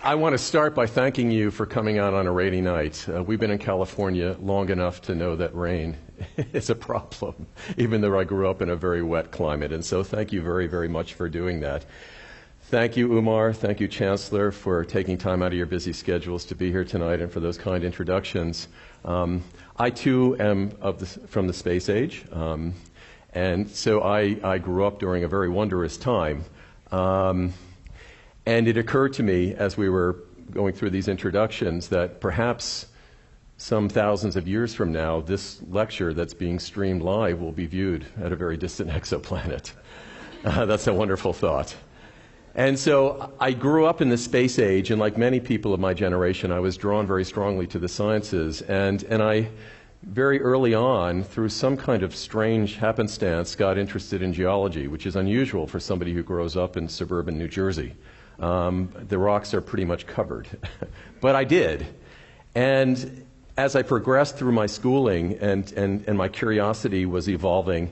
I want to start by thanking you for coming out on a rainy night. We've been in California long enough to know that rain is a problem, even though I grew up in a very wet climate. And so thank you very, very much for doing that. Thank you, Umar. Thank you, Chancellor, for taking time out of your busy schedules to be here tonight and for those kind introductions. I, too, am from the space age. And so I grew up during a very wondrous time. And it occurred to me as we were going through these introductions that perhaps some thousands of years from now, this lecture that's being streamed live will be viewed at a very distant exoplanet. That's a wonderful thought. And so I grew up in the space age, and like many people of my generation, I was drawn very strongly to the sciences. And I, very early on, through some kind of strange happenstance, got interested in geology, which is unusual for somebody who grows up in suburban New Jersey. The rocks are pretty much covered. But I did. And as I progressed through my schooling and my curiosity was evolving,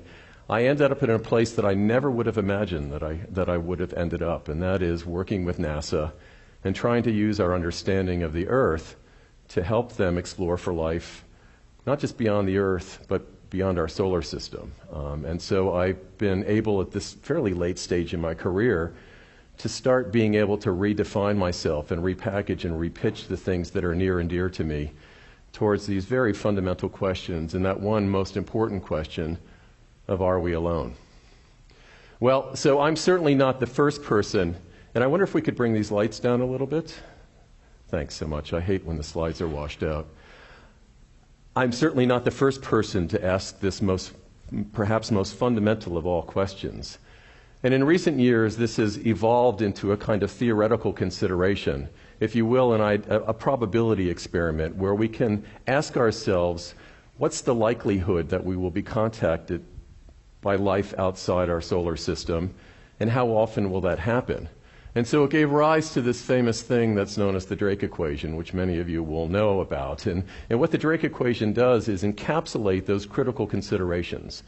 I ended up in a place that I never would have imagined that I would have ended up, and that is working with NASA and trying to use our understanding of the Earth to help them explore for life, not just beyond the Earth, but beyond our solar system. And so I've been able at this fairly late stage in my career to start being able to redefine myself and repackage and repitch the things that are near and dear to me towards these very fundamental questions, and that one most important question of are we alone? Well, so I'm certainly not the first person, and I wonder if we could bring these lights down a little bit. Thanks so much. I hate when the slides are washed out. I'm certainly not the first person to ask this perhaps most fundamental of all questions. And in recent years, this has evolved into a kind of theoretical consideration, if you will, a probability experiment where we can ask ourselves, what's the likelihood that we will be contacted by life outside our solar system, and how often will that happen? And so it gave rise to this famous thing that's known as the Drake equation, which many of you will know about. And what the Drake equation does is encapsulate those critical considerations.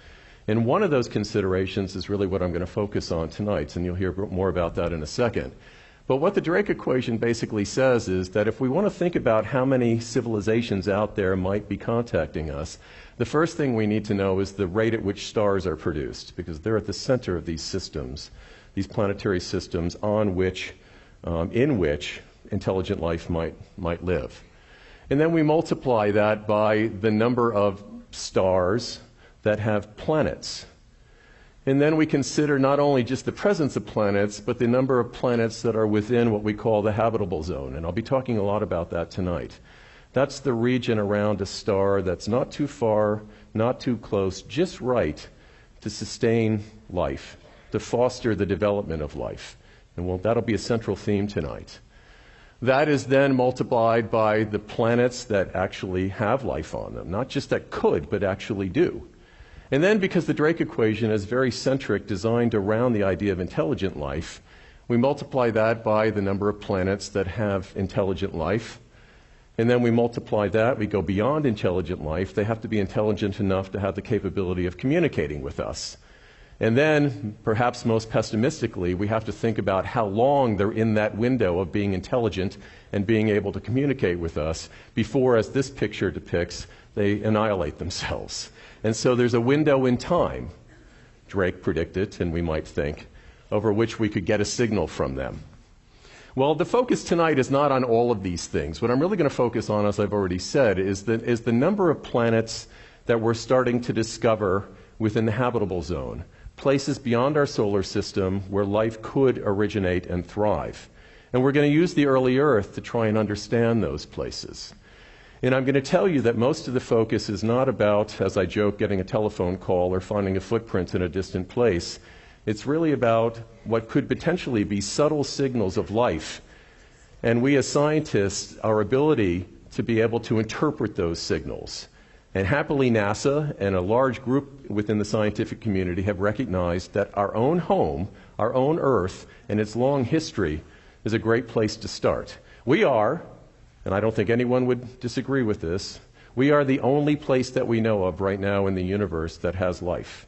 And one of those considerations is really what I'm going to focus on tonight, and you'll hear more about that in a second. But what the Drake equation basically says is that if we want to think about how many civilizations out there might be contacting us, the first thing we need to know is the rate at which stars are produced, because they're at the center of these systems, these planetary systems in which intelligent life might live. And then we multiply that by the number of stars that have planets. And then we consider not only just the presence of planets, but the number of planets that are within what we call the habitable zone. And I'll be talking a lot about that tonight. That's the region around a star that's not too far, not too close, just right to sustain life, to foster the development of life. And that'll be a central theme tonight. That is then multiplied by the planets that actually have life on them, not just that could, but actually do. And then, because the Drake equation is very centric, designed around the idea of intelligent life, we multiply that by the number of planets that have intelligent life. And then we multiply that, we go beyond intelligent life. They have to be intelligent enough to have the capability of communicating with us. And then, perhaps most pessimistically, we have to think about how long they're in that window of being intelligent and being able to communicate with us before, as this picture depicts, they annihilate themselves. And so there's a window in time, Drake predicted, and we might think, over which we could get a signal from them. Well, the focus tonight is not on all of these things. What I'm really going to focus on, as I've already said, is the number of planets that we're starting to discover within the habitable zone, places beyond our solar system where life could originate and thrive. And we're going to use the early Earth to try and understand those places. And I'm going to tell you that most of the focus is not about, as I joke, getting a telephone call or finding a footprint in a distant place. It's really about what could potentially be subtle signals of life. And we as scientists, our ability to be able to interpret those signals. And happily, NASA and a large group within the scientific community have recognized that our own home, our own Earth, and its long history is a great place to start. We are, and I don't think anyone would disagree with this, we are the only place that we know of right now in the universe that has life.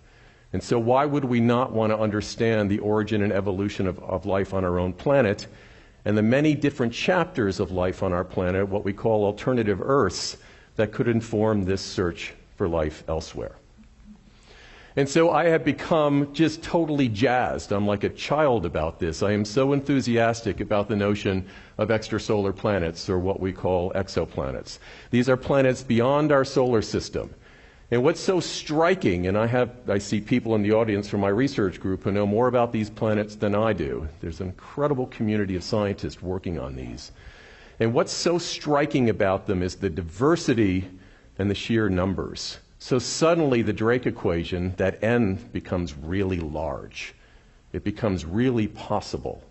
And so why would we not want to understand the origin and evolution of life on our own planet and the many different chapters of life on our planet, what we call alternative Earths, that could inform this search for life elsewhere. And so I have become just totally jazzed. I'm like a child about this. I am so enthusiastic about the notion of extrasolar planets, or what we call exoplanets. These are planets beyond our solar system. And what's so striking, and I see people in the audience from my research group who know more about these planets than I do. There's an incredible community of scientists working on these. And what's so striking about them is the diversity and the sheer numbers. So suddenly the Drake equation, that n becomes really large. It becomes really possible.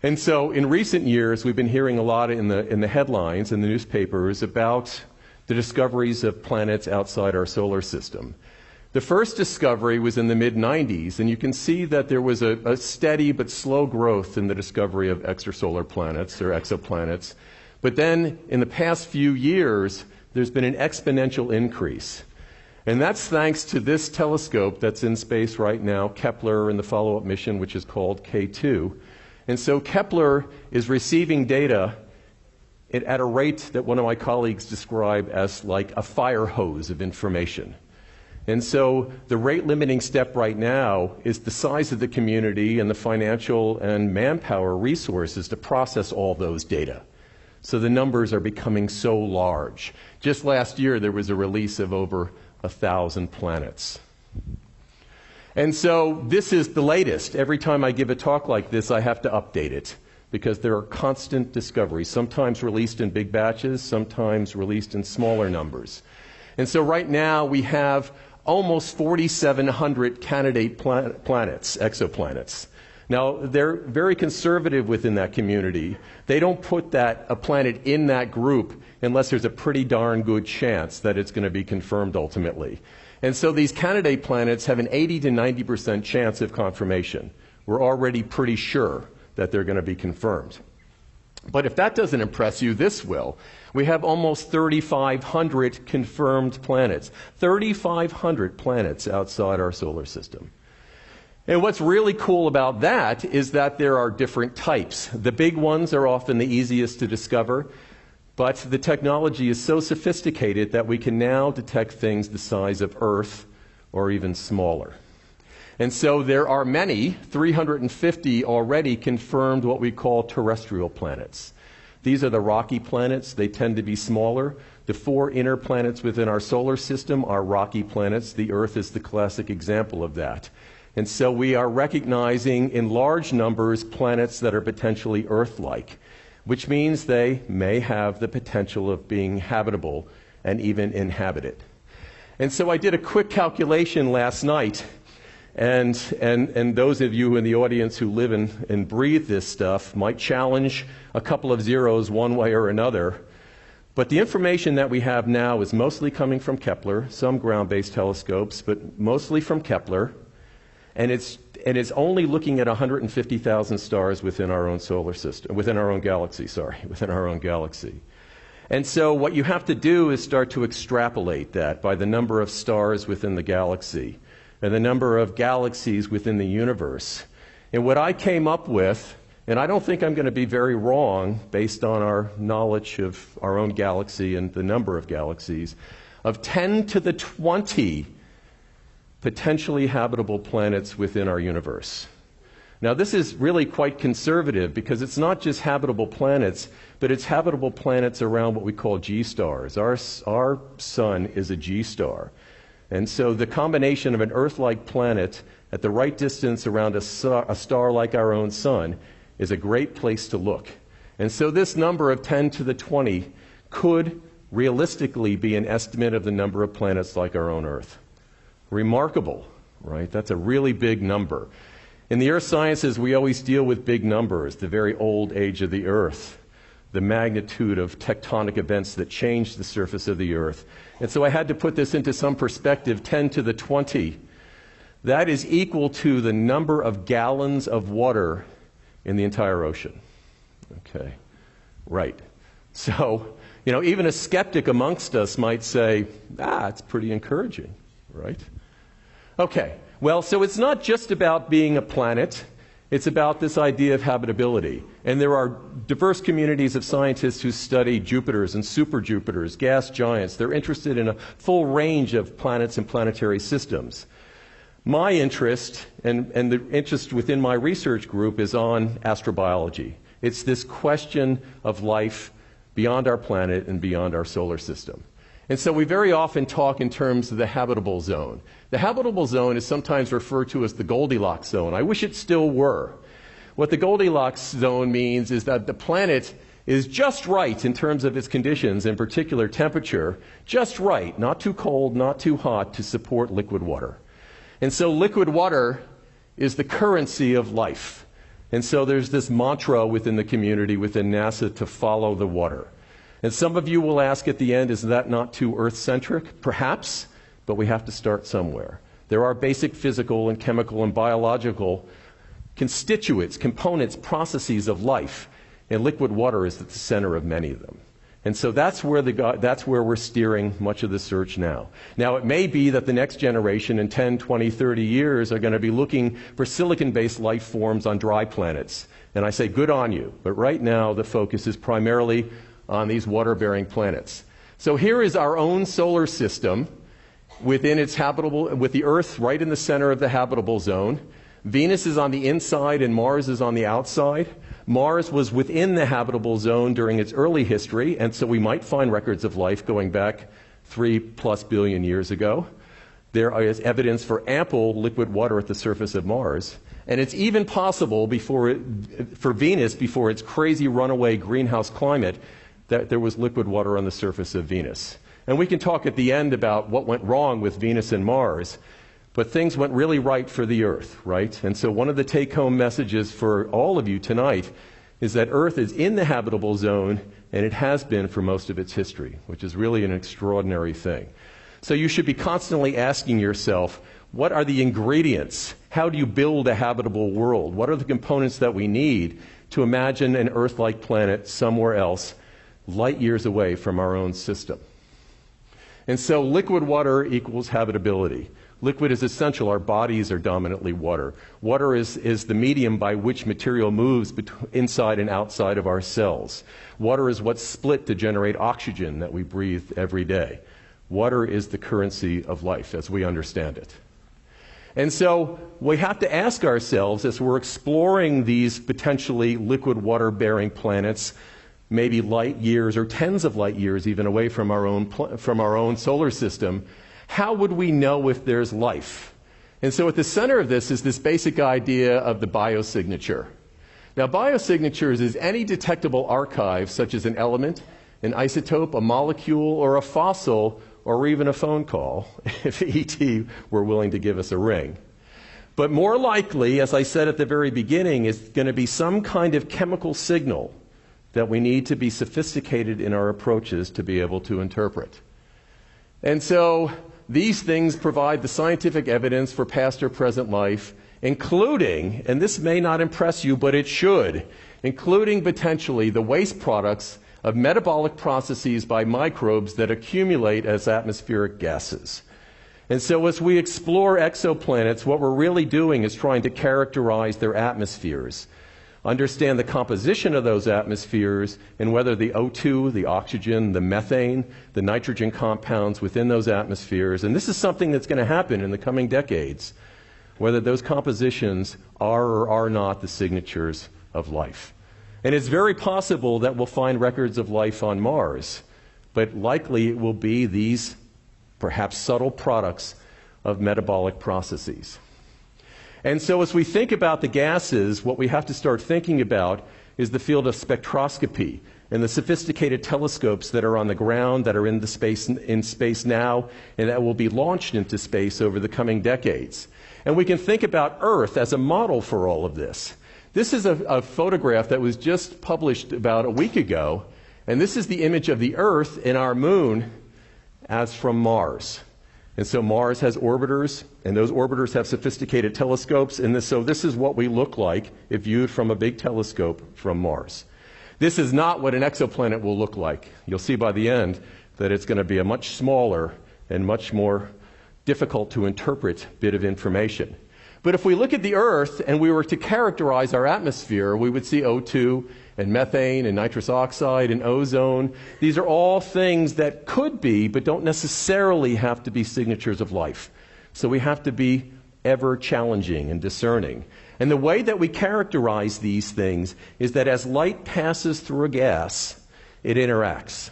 And so in recent years, we've been hearing a lot in the headlines, in the newspapers, about the discoveries of planets outside our solar system. The first discovery was in the mid-90s, and you can see that there was a steady but slow growth in the discovery of extrasolar planets, or exoplanets. But then, in the past few years, there's been an exponential increase. And that's thanks to this telescope that's in space right now, Kepler, and the follow-up mission, which is called K2. And so Kepler is receiving data at a rate that one of my colleagues described as like a fire hose of information. And so the rate-limiting step right now is the size of the community and the financial and manpower resources to process all those data. So the numbers are becoming so large. Just last year, there was a release of over 1,000 planets. And so this is the latest. Every time I give a talk like this, I have to update it, because there are constant discoveries, sometimes released in big batches, sometimes released in smaller numbers. And so right now, we have almost 4,700 candidate planets, exoplanets. Now, they're very conservative within that community. They don't put a planet in that group unless there's a pretty darn good chance that it's going to be confirmed ultimately. And so these candidate planets have an 80 to 90% chance of confirmation. We're already pretty sure that they're going to be confirmed. But if that doesn't impress you, this will. We have almost 3,500 confirmed planets. 3,500 planets outside our solar system. And what's really cool about that is that there are different types. The big ones are often the easiest to discover, but the technology is so sophisticated that we can now detect things the size of Earth or even smaller. And so there are many, 350 already confirmed what we call terrestrial planets. These are the rocky planets. They tend to be smaller. The 4 inner planets within our solar system are rocky planets. The Earth is the classic example of that. And so we are recognizing in large numbers planets that are potentially Earth-like, which means they may have the potential of being habitable and even inhabited. And so I did a quick calculation last night, and those of you in the audience who live and breathe this stuff might challenge a couple of zeros one way or another. But the information that we have now is mostly coming from Kepler, some ground-based telescopes, but mostly from Kepler. And it's only looking at 150,000 stars within our own solar system, within our own galaxy. And so what you have to do is start to extrapolate that by the number of stars within the galaxy and the number of galaxies within the universe. And what I came up with, and I don't think I'm going to be very wrong based on our knowledge of our own galaxy and the number of galaxies, of 10 to the 20 potentially habitable planets within our universe. Now, this is really quite conservative because it's not just habitable planets, but it's habitable planets around what we call G-stars. Our sun is a G-star. And so the combination of an Earth-like planet at the right distance around a star like our own sun is a great place to look. And so this number of 10 to the 20 could realistically be an estimate of the number of planets like our own Earth. Remarkable, right? That's a really big number. In the earth sciences, we always deal with big numbers, the very old age of the Earth, the magnitude of tectonic events that changed the surface of the Earth. And so I had to put this into some perspective, 10 to the 20. That is equal to the number of gallons of water in the entire ocean. Okay, right. So, even a skeptic amongst us might say, it's pretty encouraging, right? Okay, well, so it's not just about being a planet. It's about this idea of habitability. And there are diverse communities of scientists who study Jupiters and super Jupiters, gas giants. They're interested in a full range of planets and planetary systems. My interest, and the interest within my research group, is on astrobiology. It's this question of life beyond our planet and beyond our solar system. And so we very often talk in terms of the habitable zone. The habitable zone is sometimes referred to as the Goldilocks zone. I wish it still were. What the Goldilocks zone means is that the planet is just right in terms of its conditions, in particular temperature, just right, not too cold, not too hot, to support liquid water. And so liquid water is the currency of life. And so there's this mantra within the community, within NASA, to follow the water. And some of you will ask at the end, is that not too Earth-centric? Perhaps, but we have to start somewhere. There are basic physical and chemical and biological constituents, components, processes of life, and liquid water is at the center of many of them. And so that's where we're steering much of the search now. Now, it may be that the next generation in 10, 20, 30 years are going to be looking for silicon-based life forms on dry planets. And I say, good on you. But right now, the focus is primarily on these water-bearing planets. So here is our own solar system within its habitable, with the Earth right in the center of the habitable zone. Venus is on the inside and Mars is on the outside. Mars was within the habitable zone during its early history, and so we might find records of life going back 3+ billion years ago. There is evidence for ample liquid water at the surface of Mars. And it's even possible for Venus, before its crazy runaway greenhouse climate, that there was liquid water on the surface of Venus. And we can talk at the end about what went wrong with Venus and Mars, but things went really right for the Earth, right? And so one of the take-home messages for all of you tonight is that Earth is in the habitable zone, and it has been for most of its history, which is really an extraordinary thing. So you should be constantly asking yourself, what are the ingredients? How do you build a habitable world? What are the components that we need to imagine an Earth-like planet somewhere else, light years away from our own system? And so liquid water equals habitability. Liquid is essential. Our bodies are dominantly water. Water is the medium by which material moves inside and outside of our cells. Water is what's split to generate oxygen that we breathe every day. Water is the currency of life as we understand it. And so we have to ask ourselves, as we're exploring these potentially liquid water-bearing planets, maybe light years or tens of light years even away from our own solar system, how would we know if there's life? And so at the center of this is this basic idea of the biosignature. Now, biosignatures is any detectable archive, such as an element, an isotope, a molecule, or a fossil, or even a phone call, if ET were willing to give us a ring. But more likely, as I said at the very beginning, is going to be some kind of chemical signal that we need to be sophisticated in our approaches to be able to interpret. And so these things provide the scientific evidence for past or present life, including, and this may not impress you, but it should, including potentially the waste products of metabolic processes by microbes that accumulate as atmospheric gases. And so as we explore exoplanets, what we're really doing is trying to characterize their atmospheres, understand the composition of those atmospheres, and whether the O2, the oxygen, the methane, the nitrogen compounds within those atmospheres, and this is something that's going to happen in the coming decades, whether those compositions are or are not the signatures of life. And it's very possible that we'll find records of life on Mars, but likely it will be these perhaps subtle products of metabolic processes. And so as we think about the gases, what we have to start thinking about is the field of spectroscopy and the sophisticated telescopes that are on the ground, that are in space now, and that will be launched into space over the coming decades. And we can think about Earth as a model for all of this. This is a photograph that was just published about a week ago, and this is the image of the Earth and our moon as from Mars. And so Mars has orbiters, and those orbiters have sophisticated telescopes, and so this is what we look like if viewed from a big telescope from Mars. This is not what an exoplanet will look like. You'll see by the end that it's going to be a much smaller and much more difficult to interpret bit of information. But if we look at the Earth and we were to characterize our atmosphere, we would see O2 and methane and nitrous oxide and ozone. These are all things that could be, but don't necessarily have to be signatures of life. So we have to be ever challenging and discerning. And the way that we characterize these things is that as light passes through a gas, it interacts.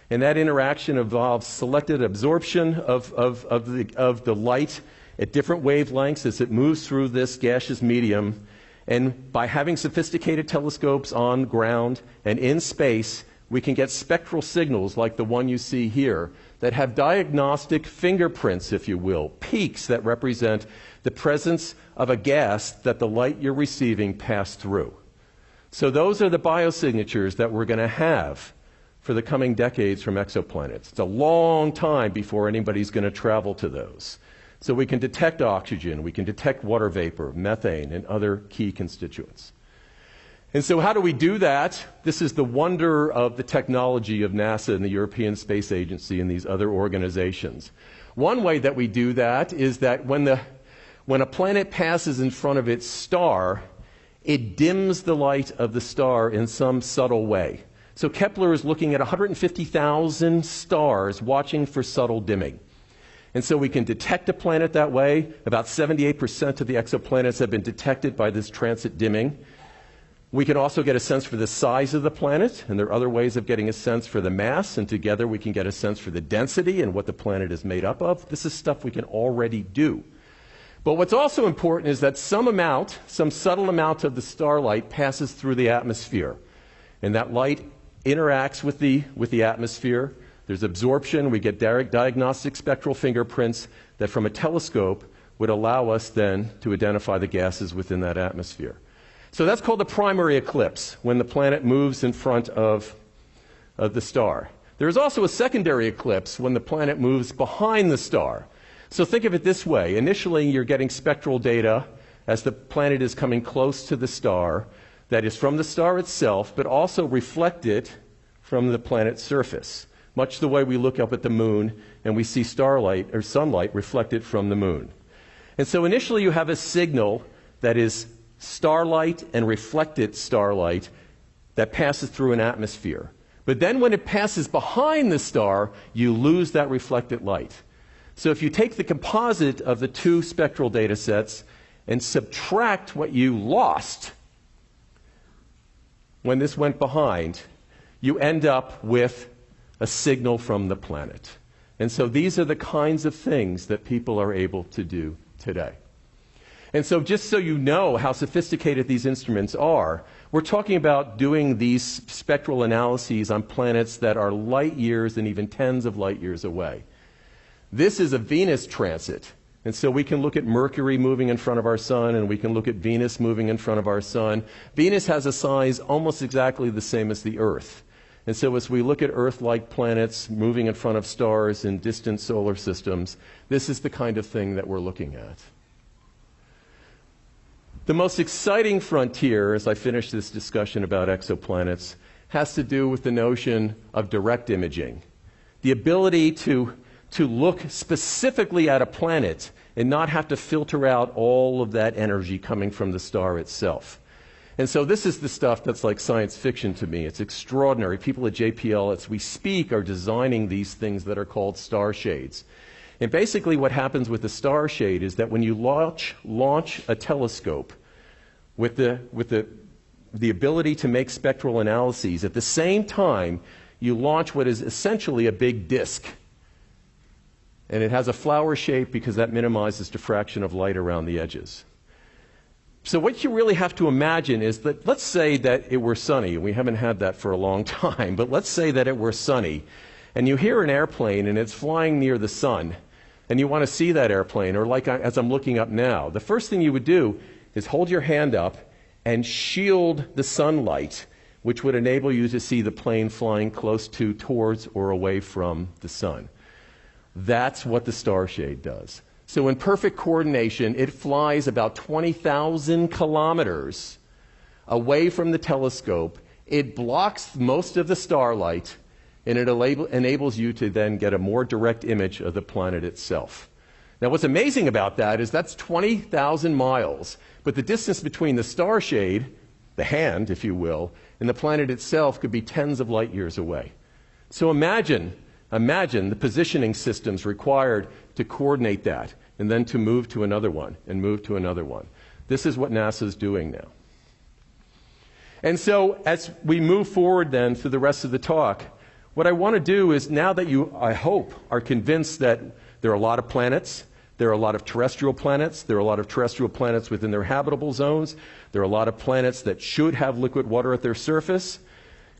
And that interaction involves selected absorption of the light at different wavelengths as it moves through this gaseous medium. And by having sophisticated telescopes on ground and in space, we can get spectral signals like the one you see here that have diagnostic fingerprints, if you will, peaks that represent the presence of a gas that the light you're receiving passed through. So those are the biosignatures that we're going to have for the coming decades from exoplanets. It's a long time before anybody's going to travel to those. So we can detect oxygen, we can detect water vapor, methane, and other key constituents. And so how do we do that? This is the wonder of the technology of NASA and the European Space Agency and these other organizations. One way that we do that is that when a planet passes in front of its star, it dims the light of the star in some subtle way. So Kepler is looking at 150,000 stars watching for subtle dimming. And so we can detect a planet that way. About 78% of the exoplanets have been detected by this transit dimming. We can also get a sense for the size of the planet, and there are other ways of getting a sense for the mass, and together we can get a sense for the density and what the planet is made up of. This is stuff we can already do. But what's also important is that some subtle amount of the starlight passes through the atmosphere, and that light interacts with the atmosphere. There's absorption. We get diagnostic spectral fingerprints that from a telescope would allow us then to identify the gases within that atmosphere. So that's called a primary eclipse, when the planet moves in front of the star. There is also a secondary eclipse when the planet moves behind the star. So think of it this way. Initially, you're getting spectral data as the planet is coming close to the star, that is from the star itself, but also reflected from the planet's surface, much the way we look up at the moon and we see starlight or sunlight reflected from the moon. And so initially you have a signal that is starlight and reflected starlight that passes through an atmosphere. But then when it passes behind the star, you lose that reflected light. So if you take the composite of the two spectral data sets and subtract what you lost when this went behind, you end up with a signal from the planet. And so these are the kinds of things that people are able to do today. And so just so you know how sophisticated these instruments are, we're talking about doing these spectral analyses on planets that are light years and even tens of light years away. This is a Venus transit. And so we can look at Mercury moving in front of our sun, and we can look at Venus moving in front of our sun. Venus has a size almost exactly the same as the Earth. And so as we look at Earth-like planets moving in front of stars in distant solar systems, this is the kind of thing that we're looking at. The most exciting frontier, as I finish this discussion about exoplanets, has to do with the notion of direct imaging. The ability to look specifically at a planet and not have to filter out all of that energy coming from the star itself. And so this is the stuff that's like science fiction to me. It's extraordinary. People at JPL, as we speak, are designing these things that are called star shades. And basically what happens with the star shade is that when you launch a telescope with the ability to make spectral analyses, at the same time you launch what is essentially a big disk. And it has a flower shape because that minimizes diffraction of light around the edges. So what you really have to imagine is that, let's say that it were sunny. We haven't had that for a long time, but let's say that it were sunny, and you hear an airplane and it's flying near the sun, and you want to see that airplane, or like as I'm looking up now, the first thing you would do is hold your hand up and shield the sunlight, which would enable you to see the plane flying close to, towards, or away from the sun. That's what the star shade does. So in perfect coordination, it flies about 20,000 kilometers away from the telescope. It blocks most of the starlight, and it enables you to then get a more direct image of the planet itself. Now, what's amazing about that is that's 20,000 miles, but the distance between the star shade, the hand, if you will, and the planet itself could be tens of light years away. So imagine the positioning systems required to coordinate that, and then to move to another one, and move to another one. This is what NASA's doing now. And so, as we move forward then through the rest of the talk, what I want to do is, now that you, I hope, are convinced that there are a lot of planets, there are a lot of terrestrial planets, there are a lot of terrestrial planets within their habitable zones, there are a lot of planets that should have liquid water at their surface,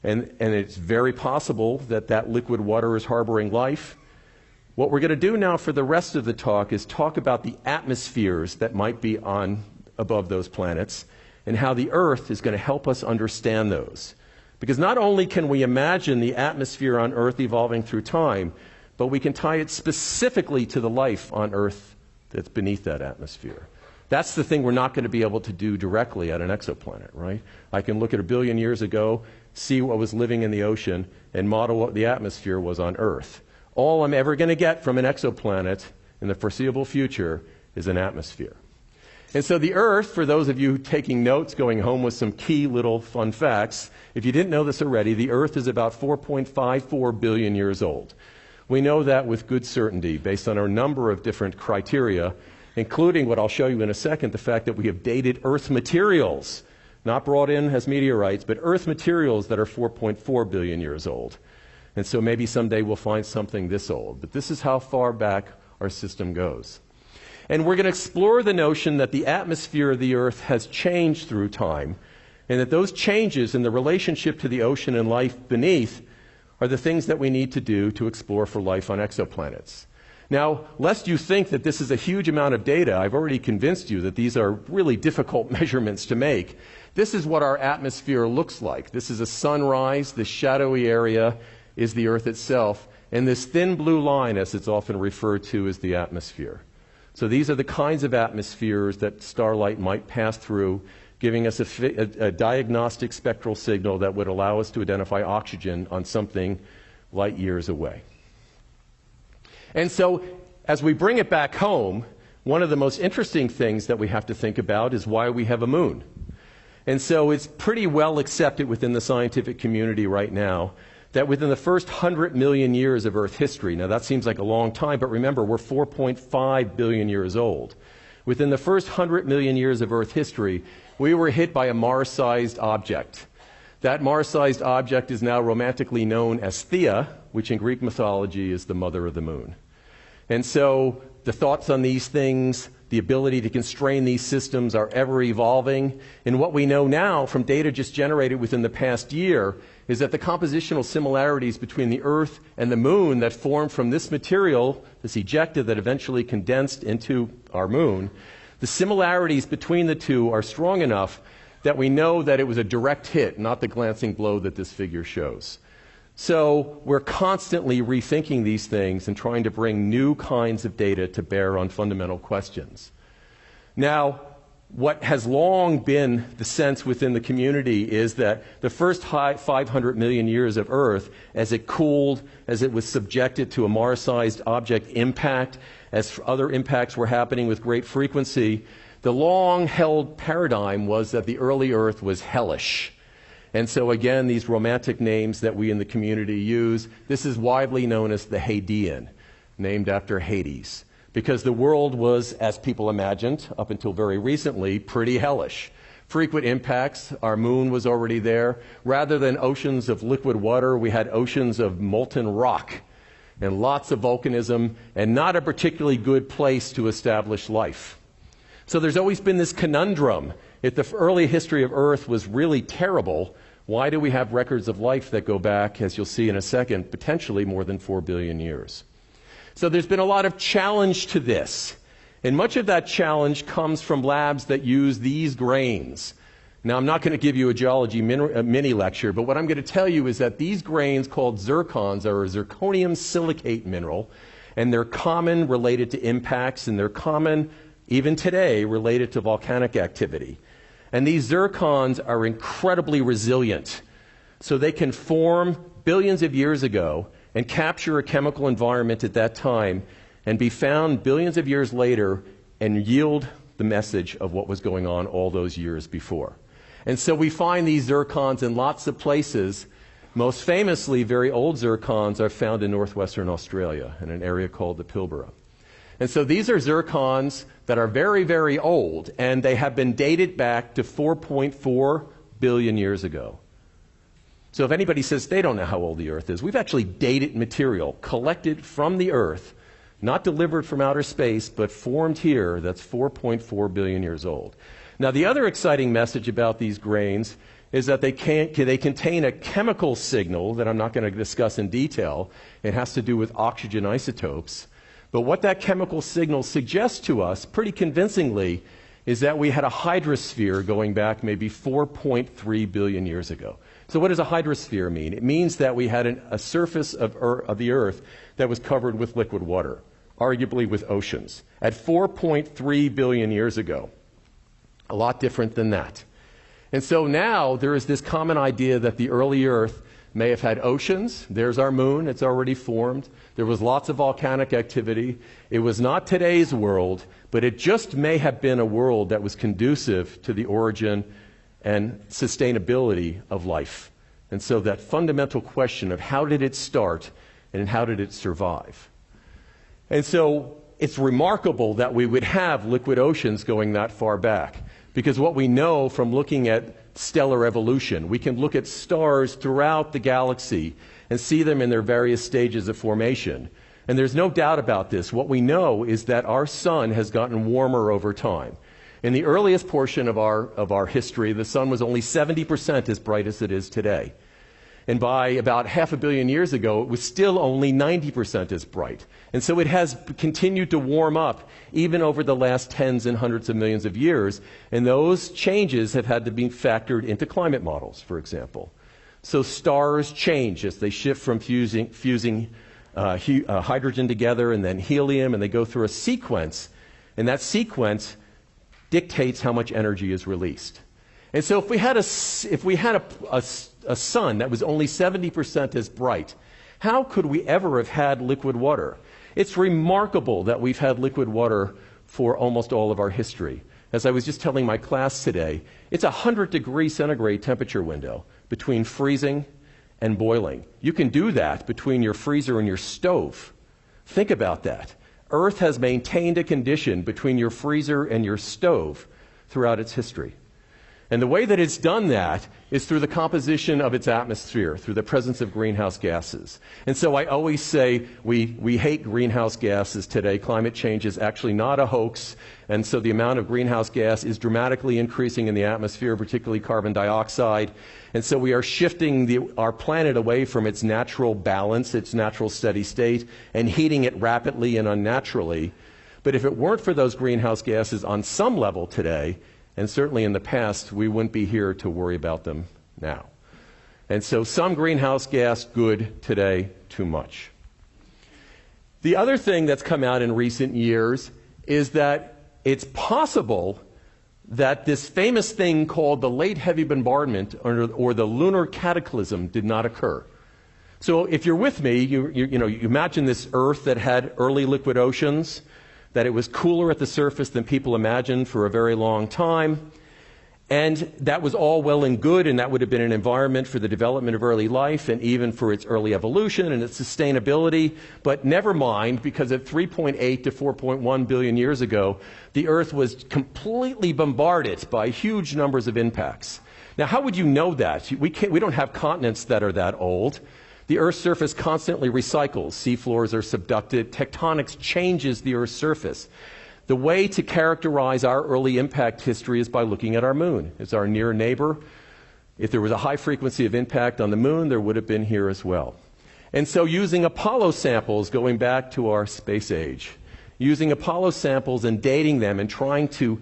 and it's very possible that that liquid water is harboring life. What we're going to do now for the rest of the talk is talk about the atmospheres that might be on above those planets, and how the Earth is going to help us understand those. Because not only can we imagine the atmosphere on Earth evolving through time, but we can tie it specifically to the life on Earth that's beneath that atmosphere. That's the thing we're not going to be able to do directly at an exoplanet, right? I can look at 1 billion years ago, see what was living in the ocean, and model what the atmosphere was on Earth. All I'm ever going to get from an exoplanet in the foreseeable future is an atmosphere. And so the Earth, for those of you taking notes, going home with some key little fun facts, if you didn't know this already, the Earth is about 4.54 billion years old. We know that with good certainty based on a number of different criteria, including what I'll show you in a second, the fact that we have dated Earth materials, not brought in as meteorites, but Earth materials that are 4.4 billion years old. And so maybe someday we'll find something this old. But this is how far back our system goes. And we're going to explore the notion that the atmosphere of the Earth has changed through time, and that those changes in the relationship to the ocean and life beneath are the things that we need to do to explore for life on exoplanets. Now, lest you think that this is a huge amount of data, I've already convinced you that these are really difficult measurements to make. This is what our atmosphere looks like. This is a sunrise. This shadowy area is the Earth itself, and this thin blue line, as it's often referred to, is the atmosphere. So these are the kinds of atmospheres that starlight might pass through, giving us a diagnostic spectral signal that would allow us to identify oxygen on something light years away. And so, as we bring it back home, one of the most interesting things that we have to think about is why we have a moon. And so it's pretty well accepted within the scientific community right now that within the first 100 million years of Earth history, now that seems like a long time, but remember, we're 4.5 billion years old. Within the first 100 million years of Earth history, we were hit by a Mars-sized object. That Mars-sized object is now romantically known as Theia, which in Greek mythology is the mother of the moon. And so the thoughts on these things, the ability to constrain these systems are ever evolving. And what we know now from data just generated within the past year is that the compositional similarities between the Earth and the moon that formed from this material, this ejecta that eventually condensed into our moon, the similarities between the two are strong enough that we know that it was a direct hit, not the glancing blow that this figure shows. So we're constantly rethinking these things and trying to bring new kinds of data to bear on fundamental questions. Now, what has long been the sense within the community is that the first 500 million years of Earth, as it cooled, as it was subjected to a Mars-sized object impact, as other impacts were happening with great frequency, the long-held paradigm was that the early Earth was hellish. And so again, these romantic names that we in the community use, this is widely known as the Hadean, named after Hades. Because the world was, as people imagined, up until very recently, pretty hellish. Frequent impacts, our moon was already there. Rather than oceans of liquid water, we had oceans of molten rock and lots of volcanism, and not a particularly good place to establish life. So there's always been this conundrum. If the early history of Earth was really terrible, why do we have records of life that go back, as you'll see in a second, potentially more than 4 billion years? So there's been a lot of challenge to this. And much of that challenge comes from labs that use these grains. Now, I'm not going to give you a geology mini lecture, but what I'm going to tell you is that these grains called zircons are a zirconium silicate mineral, and they're common related to impacts, and they're common even today related to volcanic activity. And these zircons are incredibly resilient. So they can form billions of years ago and capture a chemical environment at that time and be found billions of years later and yield the message of what was going on all those years before. And so we find these zircons in lots of places. Most famously, very old zircons are found in northwestern Australia in an area called the Pilbara. And so these are zircons that are very, very old, and they have been dated back to 4.4 billion years ago. So if anybody says they don't know how old the Earth is, we've actually dated material collected from the Earth, not delivered from outer space, but formed here, that's 4.4 billion years old. Now, the other exciting message about these grains is that they contain a chemical signal that I'm not going to discuss in detail. It has to do with oxygen isotopes. But what that chemical signal suggests to us, pretty convincingly, is that we had a hydrosphere going back maybe 4.3 billion years ago. So what does a hydrosphere mean? It means that we had a surface of the Earth that was covered with liquid water, arguably with oceans, at 4.3 billion years ago. A lot different than that. And so now there is this common idea that the early Earth may have had oceans. There's our moon. It's already formed. There was lots of volcanic activity. It was not today's world, but it just may have been a world that was conducive to the origin and sustainability of life. And so that fundamental question of how did it start and how did it survive? And so it's remarkable that we would have liquid oceans going that far back, because what we know from looking at stellar evolution, we can look at stars throughout the galaxy and see them in their various stages of formation. And there's no doubt about this. What we know is that our sun has gotten warmer over time. In the earliest portion of our history, the sun was only 70% as bright as it is today. And by about 500 million years ago, it was still only 90% as bright. And so it has continued to warm up even over the last tens and hundreds of millions of years. And those changes have had to be factored into climate models, for example. So stars change as they shift from fusing hydrogen together and then helium, and they go through a sequence. And that sequence dictates how much energy is released. And so if we had a sun that was only 70% as bright, how could we ever have had liquid water? It's remarkable that we've had liquid water for almost all of our history. As I was just telling my class today, it's a 100-degree centigrade temperature window between freezing and boiling. You can do that between your freezer and your stove. Think about that. Earth has maintained a condition between your freezer and your stove throughout its history. And the way that it's done that is through the composition of its atmosphere, through the presence of greenhouse gases. And so I always say we hate greenhouse gases today. Climate change is actually not a hoax. And so the amount of greenhouse gas is dramatically increasing in the atmosphere, particularly carbon dioxide. And so we are shifting our planet away from its natural balance, its natural steady state, and heating it rapidly and unnaturally. But if it weren't for those greenhouse gases on some level today, and certainly in the past, we wouldn't be here to worry about them now. And so some greenhouse gas, good. Today, too much. The other thing that's come out in recent years is that it's possible that this famous thing called the late heavy bombardment or the lunar cataclysm did not occur. So if you're with me, you imagine this Earth that had early liquid oceans, that it was cooler at the surface than people imagined for a very long time. And that was all well and good, and that would have been an environment for the development of early life and even for its early evolution and its sustainability. But never mind, because at 3.8 to 4.1 billion years ago, the Earth was completely bombarded by huge numbers of impacts. Now, how would you know that? We don't have continents that are that old. The Earth's surface constantly recycles. Seafloors are subducted. Tectonics changes the Earth's surface. The way to characterize our early impact history is by looking at our moon. It's our near neighbor. If there was a high frequency of impact on the moon, there would have been here as well. And so using Apollo samples, going back to our space age, using Apollo samples and dating them and trying to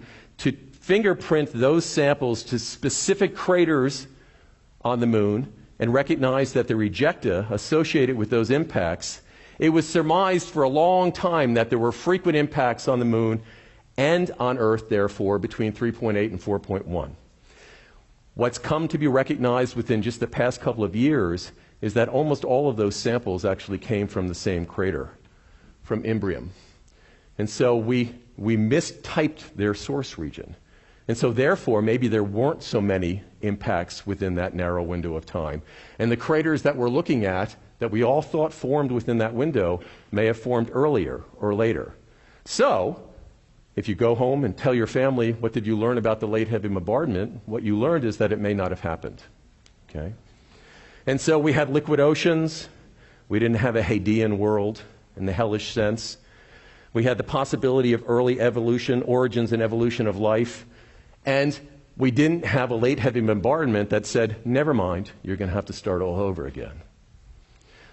fingerprint those samples to specific craters on the moon, and recognize that the rejecta associated with those impacts, it was surmised for a long time that there were frequent impacts on the moon and on Earth, therefore, between 3.8 and 4.1. What's come to be recognized within just the past couple of years is that almost all of those samples actually came from the same crater, from Imbrium. And so we mistyped their source region. And so therefore, maybe there weren't so many impacts within that narrow window of time. And the craters that we're looking at, that we all thought formed within that window, may have formed earlier or later. So, if you go home and tell your family, what did you learn about the late heavy bombardment? What you learned is that it may not have happened. Okay? And so we had liquid oceans. We didn't have a Hadean world in the hellish sense. We had the possibility of early evolution, origins and evolution of life. And we didn't have a late heavy bombardment that said, never mind, you're going to have to start all over again.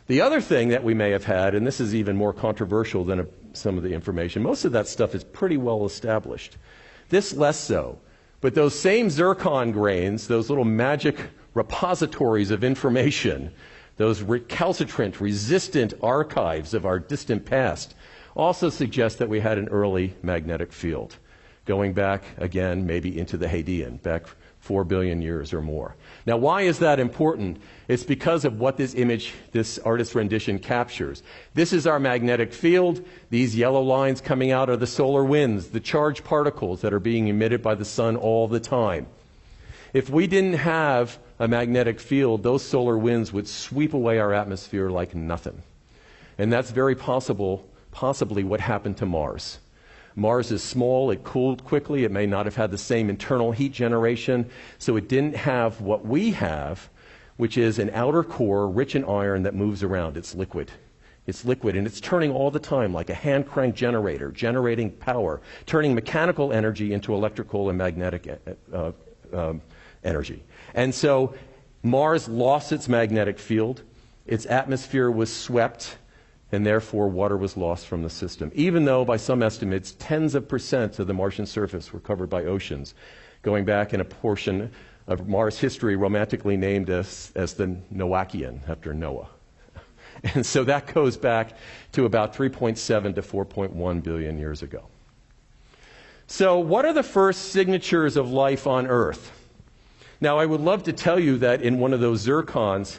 The other thing that we may have had, and this is even more controversial than some of the information, most of that stuff is pretty well established. This less so. But those same zircon grains, those little magic repositories of information, those recalcitrant, resistant archives of our distant past, also suggest that we had an early magnetic field, going back, again, maybe into the Hadean, back 4 billion years or more. Now, why is that important? It's because of what this image, this artist's rendition captures. This is our magnetic field. These yellow lines coming out are the solar winds, the charged particles that are being emitted by the sun all the time. If we didn't have a magnetic field, those solar winds would sweep away our atmosphere like nothing. And that's very possibly what happened to Mars. Mars is small, it cooled quickly, it may not have had the same internal heat generation, so it didn't have what we have, which is an outer core rich in iron that moves around. It's liquid. It's liquid, and it's turning all the time like a hand crank generator, generating power, turning mechanical energy into electrical and magnetic energy. And so Mars lost its magnetic field, its atmosphere was swept, and therefore water was lost from the system. Even though, by some estimates, tens of % of the Martian surface were covered by oceans, going back in a portion of Mars history romantically named as the Noachian, after Noah. And so that goes back to about 3.7 to 4.1 billion years ago. So what are the first signatures of life on Earth? Now, I would love to tell you that in one of those zircons,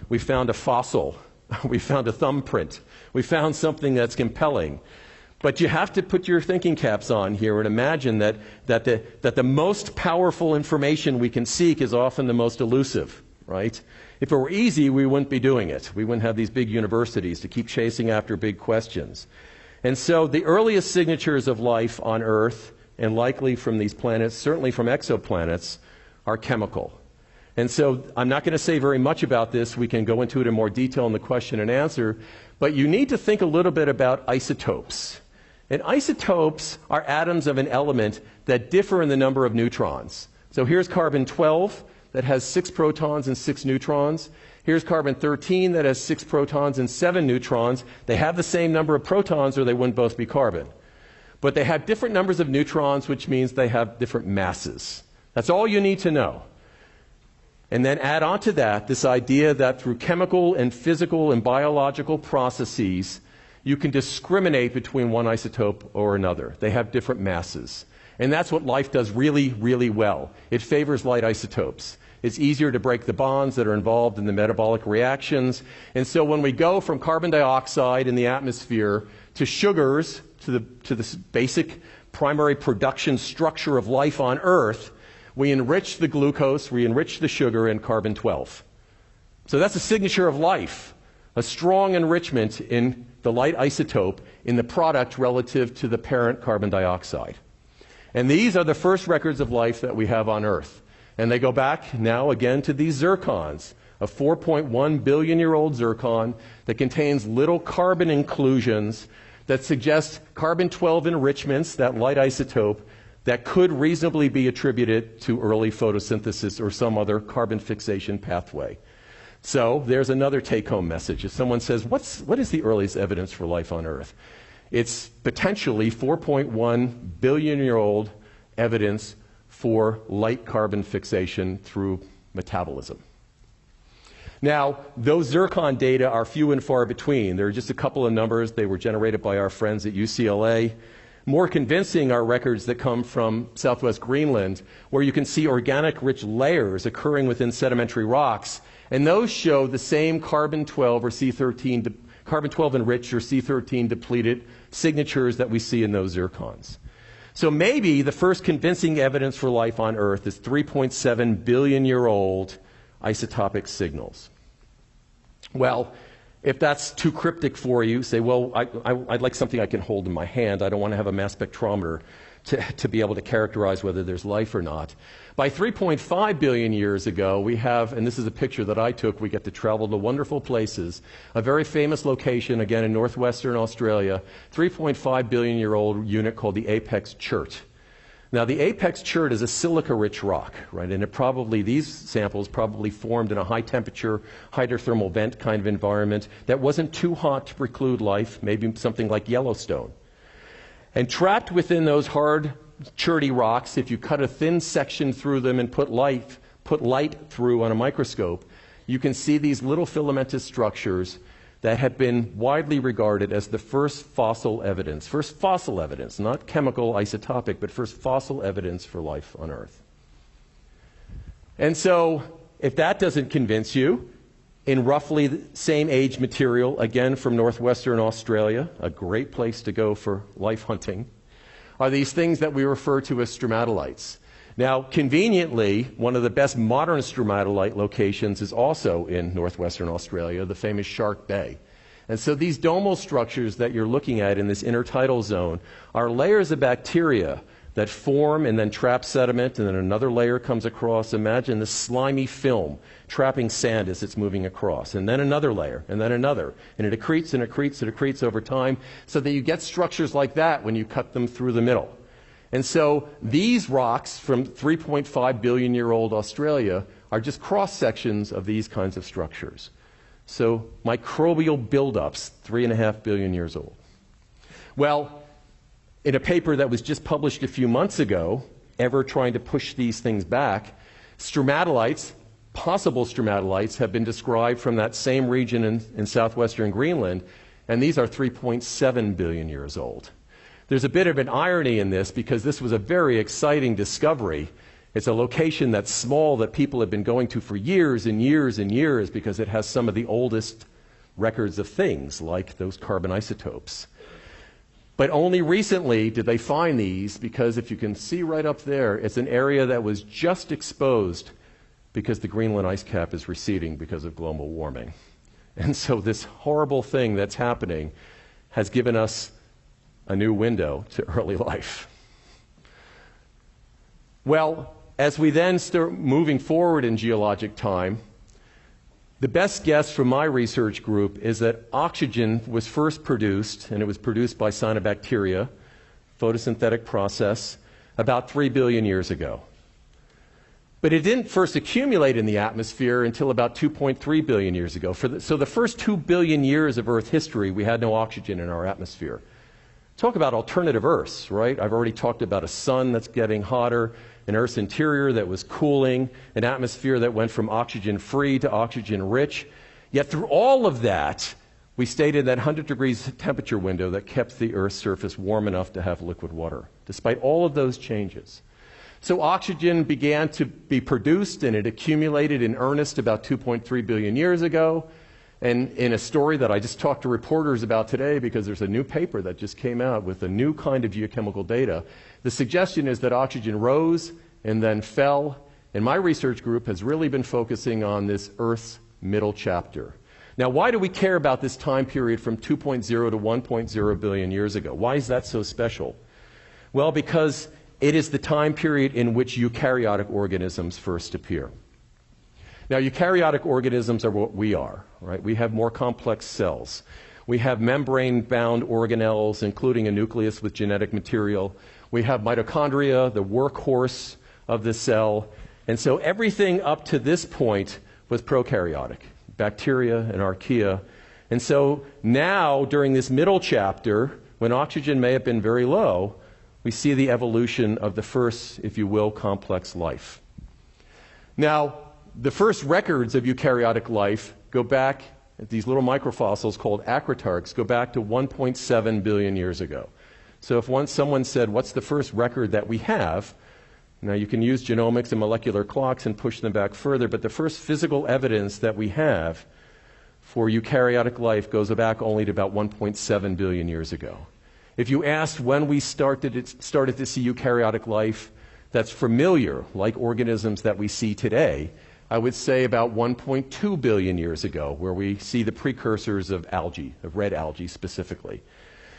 we found a fossil. We found a thumbprint. We found something that's compelling. But you have to put your thinking caps on here and imagine that the most powerful information we can seek is often the most elusive, right? If it were easy, we wouldn't be doing it. We wouldn't have these big universities to keep chasing after big questions. And so the earliest signatures of life on Earth, and likely from these planets, certainly from exoplanets, are chemical. And so I'm not going to say very much about this. We can go into it in more detail in the question and answer. But you need to think a little bit about isotopes. And isotopes are atoms of an element that differ in the number of neutrons. So here's carbon-12 that has 6 protons and 6 neutrons. Here's carbon-13 that has 6 protons and 7 neutrons. They have the same number of protons or they wouldn't both be carbon. But they have different numbers of neutrons, which means they have different masses. That's all you need to know. And then add on to that this idea that through chemical and physical and biological processes, you can discriminate between one isotope or another. They have different masses. And that's what life does really, really well. It favors light isotopes. It's easier to break the bonds that are involved in the metabolic reactions. And so when we go from carbon dioxide in the atmosphere to sugars, to the basic primary production structure of life on Earth, we enrich the glucose, we enrich the sugar in carbon-12. So that's a signature of life, a strong enrichment in the light isotope in the product relative to the parent carbon dioxide. And these are the first records of life that we have on Earth. And they go back now again to these zircons, a 4.1 billion-year-old zircon that contains little carbon inclusions that suggest carbon-12 enrichments, that light isotope, that could reasonably be attributed to early photosynthesis or some other carbon fixation pathway. So there's another take-home message. If someone says, what is the earliest evidence for life on Earth? It's potentially 4.1 billion-year-old evidence for light carbon fixation through metabolism. Now, those zircon data are few and far between. There are just a couple of numbers. They were generated by our friends at UCLA. More convincing are records that come from southwest Greenland, where you can see organic-rich layers occurring within sedimentary rocks, and those show the same carbon-12 or C13 carbon-12 enriched or C13 depleted signatures that we see in those zircons. So maybe the first convincing evidence for life on Earth is 3.7 billion year old isotopic signals. Well, if that's too cryptic for you, say, well, I'd like something I can hold in my hand. I don't want to have a mass spectrometer to be able to characterize whether there's life or not. By 3.5 billion years ago, we have, and this is a picture that I took, we get to travel to wonderful places, a very famous location, again in northwestern Australia, 3.5 billion year old unit called the Apex Chert. Now, the Apex Chert is a silica-rich rock, right? And these samples probably formed in a high-temperature, hydrothermal vent kind of environment that wasn't too hot to preclude life, maybe something like Yellowstone. And trapped within those hard, cherty rocks, if you cut a thin section through them and put light through on a microscope, you can see these little filamentous structures that have been widely regarded as the first fossil evidence, not chemical, isotopic, but first fossil evidence for life on Earth. And so, if that doesn't convince you, in roughly the same age material, again from northwestern Australia, a great place to go for life hunting, are these things that we refer to as stromatolites. Now, conveniently, one of the best modern stromatolite locations is also in northwestern Australia, the famous Shark Bay. And so these domal structures that you're looking at in this intertidal zone are layers of bacteria that form and then trap sediment, and then another layer comes across. Imagine this slimy film trapping sand as it's moving across, and then another layer, and then another. And it accretes and accretes and accretes over time so that you get structures like that when you cut them through the middle. And so these rocks from 3.5 billion year old Australia are just cross-sections of these kinds of structures. So microbial buildups, 3.5 billion years old. Well, in a paper that was just published a few months ago, ever trying to push these things back, stromatolites, possible stromatolites, have been described from that same region in southwestern Greenland, and these are 3.7 billion years old. There's a bit of an irony in this because this was a very exciting discovery. It's a location that's small that people have been going to for years and years and years because it has some of the oldest records of things like those carbon isotopes. But only recently did they find these because if you can see right up there, it's an area that was just exposed because the Greenland ice cap is receding because of global warming. And so this horrible thing that's happening has given us a new window to early life. Well, as we then start moving forward in geologic time, the best guess from my research group is that oxygen was first produced, and it was produced by cyanobacteria, photosynthetic process, about 3 billion years ago. But it didn't first accumulate in the atmosphere until about 2.3 billion years ago. So the first 2 billion years of Earth history, we had no oxygen in our atmosphere. Talk about alternative Earths, right? I've already talked about a sun that's getting hotter, an Earth's interior that was cooling, an atmosphere that went from oxygen-free to oxygen-rich. Yet through all of that, we stayed in that 100 degrees temperature window that kept the Earth's surface warm enough to have liquid water, despite all of those changes. So oxygen began to be produced, and it accumulated in earnest about 2.3 billion years ago. And in a story that I just talked to reporters about today, because there's a new paper that just came out with a new kind of geochemical data, the suggestion is that oxygen rose and then fell. And my research group has really been focusing on this Earth's middle chapter. Now, why do we care about this time period from 2.0 to 1.0 billion years ago? Why is that so special? Well, because it is the time period in which eukaryotic organisms first appear. Now, eukaryotic organisms are what we are, right? We have more complex cells. We have membrane-bound organelles, including a nucleus with genetic material. We have mitochondria, the workhorse of the cell. And so everything up to this point was prokaryotic, bacteria and archaea. And so now, during this middle chapter, when oxygen may have been very low, we see the evolution of the first, if you will, complex life. Now, the first records of eukaryotic life go back, these little microfossils called acritarchs, go back to 1.7 billion years ago. So if someone said, what's the first record that we have? Now you can use genomics and molecular clocks and push them back further, but the first physical evidence that we have for eukaryotic life goes back only to about 1.7 billion years ago. If you asked when we started to see eukaryotic life that's familiar, like organisms that we see today, I would say about 1.2 billion years ago, where we see the precursors of algae, of red algae specifically.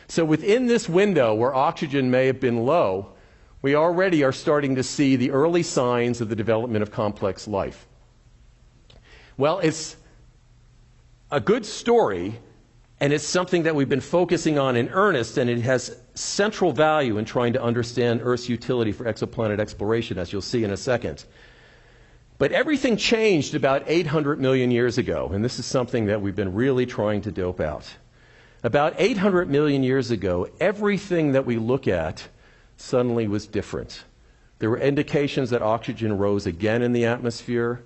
So within this window where oxygen may have been low, we already are starting to see the early signs of the development of complex life. Well, it's a good story, and it's something that we've been focusing on in earnest, and it has central value in trying to understand Earth's utility for exoplanet exploration, as you'll see in a second. But everything changed about 800 million years ago, and this is something that we've been really trying to dope out. About 800 million years ago, everything that we look at suddenly was different. There were indications that oxygen rose again in the atmosphere.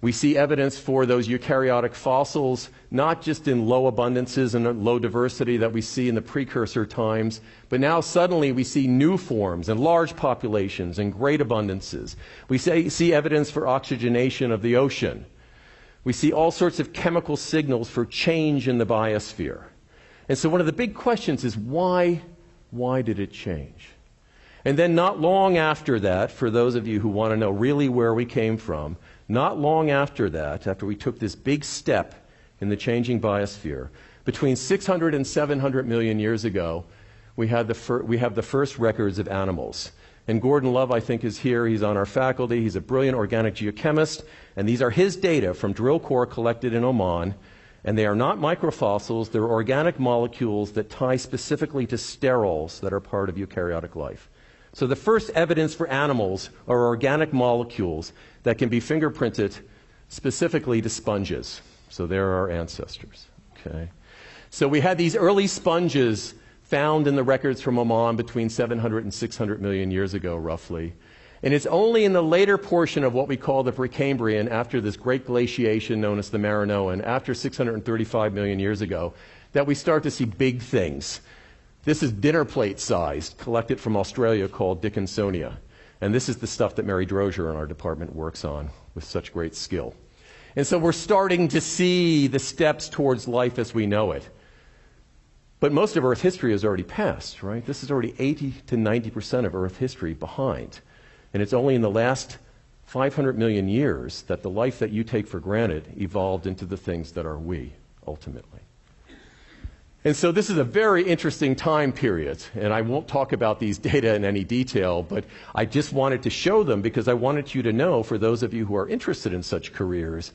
We see evidence for those eukaryotic fossils, not just in low abundances and low diversity that we see in the precursor times, but now suddenly we see new forms and large populations and great abundances. We see evidence for oxygenation of the ocean. We see all sorts of chemical signals for change in the biosphere. And so one of the big questions is why did it change? And then not long after that, for those of you who want to know really where we came from, not long after that, after we took this big step in the changing biosphere, between 600 and 700 million years ago, we have the first records of animals. And Gordon Love, I think, is here. He's on our faculty. He's a brilliant organic geochemist. And these are his data from drill core collected in Oman. And they are not microfossils. They're organic molecules that tie specifically to sterols that are part of eukaryotic life. So the first evidence for animals are organic molecules that can be fingerprinted specifically to sponges. So they're our ancestors. Okay. So we had these early sponges found in the records from Oman between 700 and 600 million years ago, roughly. And it's only in the later portion of what we call the Precambrian, after this great glaciation known as the Maranoan, after 635 million years ago, that we start to see big things. This is dinner plate sized, collected from Australia, called Dickinsonia. And this is the stuff that Mary Drozier in our department works on with such great skill. And so we're starting to see the steps towards life as we know it. But most of Earth history has already passed, right? This is already 80 to 90% of Earth history behind. And it's only in the last 500 million years that the life that you take for granted evolved into the things that are we, ultimately. And so this is a very interesting time period, and I won't talk about these data in any detail, but I just wanted to show them because I wanted you to know, for those of you who are interested in such careers,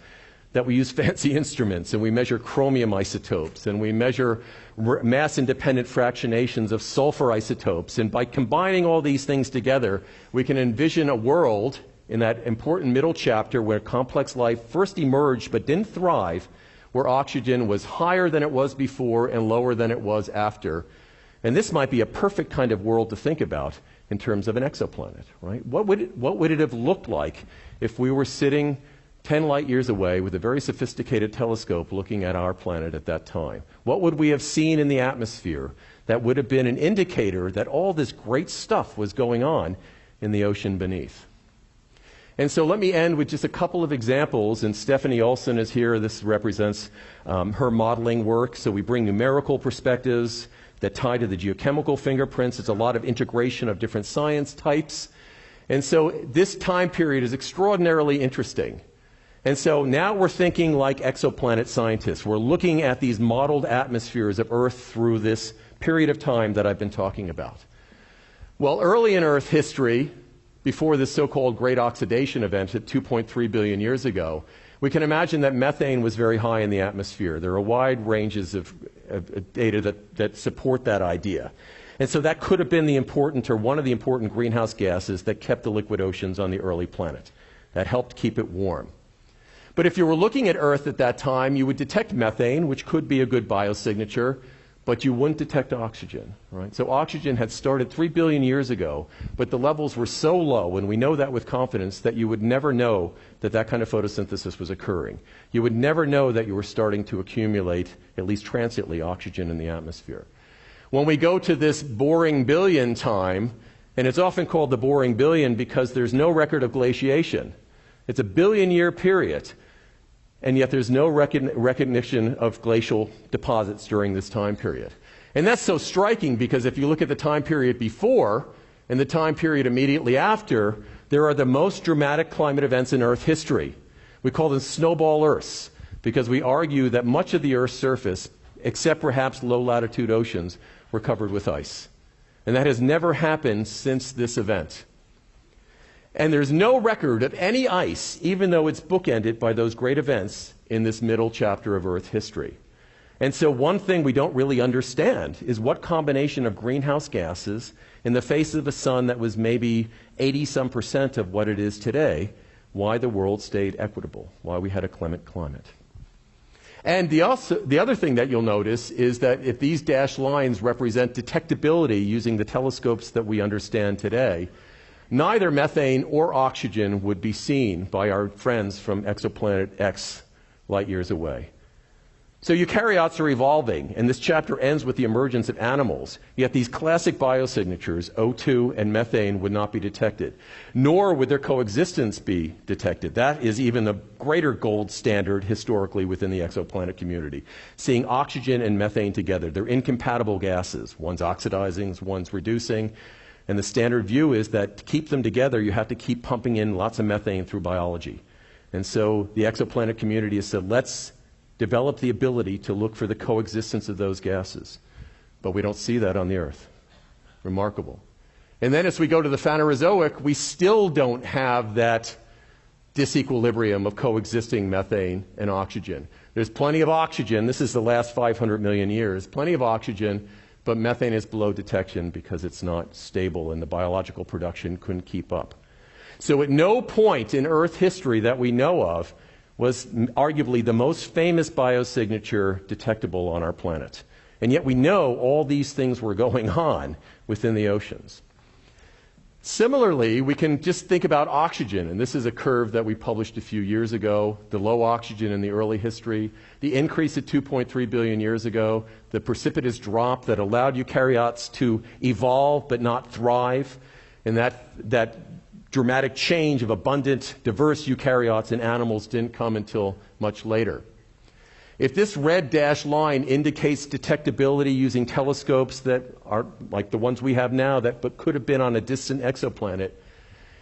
that we use fancy instruments, and we measure chromium isotopes, and we measure mass-independent fractionations of sulfur isotopes, and by combining all these things together, we can envision a world in that important middle chapter where complex life first emerged but didn't thrive, where oxygen was higher than it was before and lower than it was after. And this might be a perfect kind of world to think about in terms of an exoplanet, right? What would it have looked like if we were sitting 10 light years away with a very sophisticated telescope looking at our planet at that time? What would we have seen in the atmosphere that would have been an indicator that all this great stuff was going on in the ocean beneath? And so let me end with just a couple of examples, and Stephanie Olson is here. This represents her modeling work. So we bring numerical perspectives that tie to the geochemical fingerprints. It's a lot of integration of different science types. And so this time period is extraordinarily interesting. And so now we're thinking like exoplanet scientists. We're looking at these modeled atmospheres of Earth through this period of time that I've been talking about. Well, early in Earth history, before this so-called great oxidation event at 2.3 billion years ago, we can imagine that methane was very high in the atmosphere. There are wide ranges of data that support that idea. And so that could have been the important, or one of the important greenhouse gases that kept the liquid oceans on the early planet, that helped keep it warm. But if you were looking at Earth at that time, you would detect methane, which could be a good biosignature, but you wouldn't detect oxygen, right? So oxygen had started 3 billion years ago, but the levels were so low, and we know that with confidence, that you would never know that that kind of photosynthesis was occurring. You would never know that you were starting to accumulate, at least transiently, oxygen in the atmosphere. When we go to this boring billion time, and it's often called the boring billion because there's no record of glaciation. It's a billion-year period. and yet there's no recognition of glacial deposits during this time period. And that's so striking because if you look at the time period before and the time period immediately after, there are the most dramatic climate events in Earth history. We call them snowball Earths because we argue that much of the Earth's surface, except perhaps low-latitude oceans, were covered with ice. And that has never happened since this event. And there's no record of any ice, even though it's bookended by those great events in this middle chapter of Earth history. And so one thing we don't really understand is what combination of greenhouse gases in the face of a sun that was maybe 80-some% of what it is today, why the world stayed equitable, why we had a clement climate. And the other thing that you'll notice is that if these dashed lines represent detectability using the telescopes that we understand today, neither methane or oxygen would be seen by our friends from exoplanet X light years away. So eukaryotes are evolving, and this chapter ends with the emergence of animals, yet these classic biosignatures, O2 and methane, would not be detected, nor would their coexistence be detected. That is even the greater gold standard historically within the exoplanet community, seeing oxygen and methane together. They're incompatible gases. One's oxidizing, one's reducing, and the standard view is that to keep them together, you have to keep pumping in lots of methane through biology. And so the exoplanet community has said, let's develop the ability to look for the coexistence of those gases. But we don't see that on the Earth. Remarkable. And then as we go to the Phanerozoic, we still don't have that disequilibrium of coexisting methane and oxygen. There's plenty of oxygen. This is the last 500 million years. Plenty of oxygen, but methane is below detection because it's not stable and the biological production couldn't keep up. So at no point in Earth history that we know of was arguably the most famous biosignature detectable on our planet. And yet we know all these things were going on within the oceans. Similarly, we can just think about oxygen, and this is a curve that we published a few years ago, the low oxygen in the early history, the increase at 2.3 billion years ago, the precipitous drop that allowed eukaryotes to evolve but not thrive, and that dramatic change of abundant, diverse eukaryotes and animals didn't come until much later. If this red dashed line indicates detectability using telescopes that are like the ones we have now but could have been on a distant exoplanet,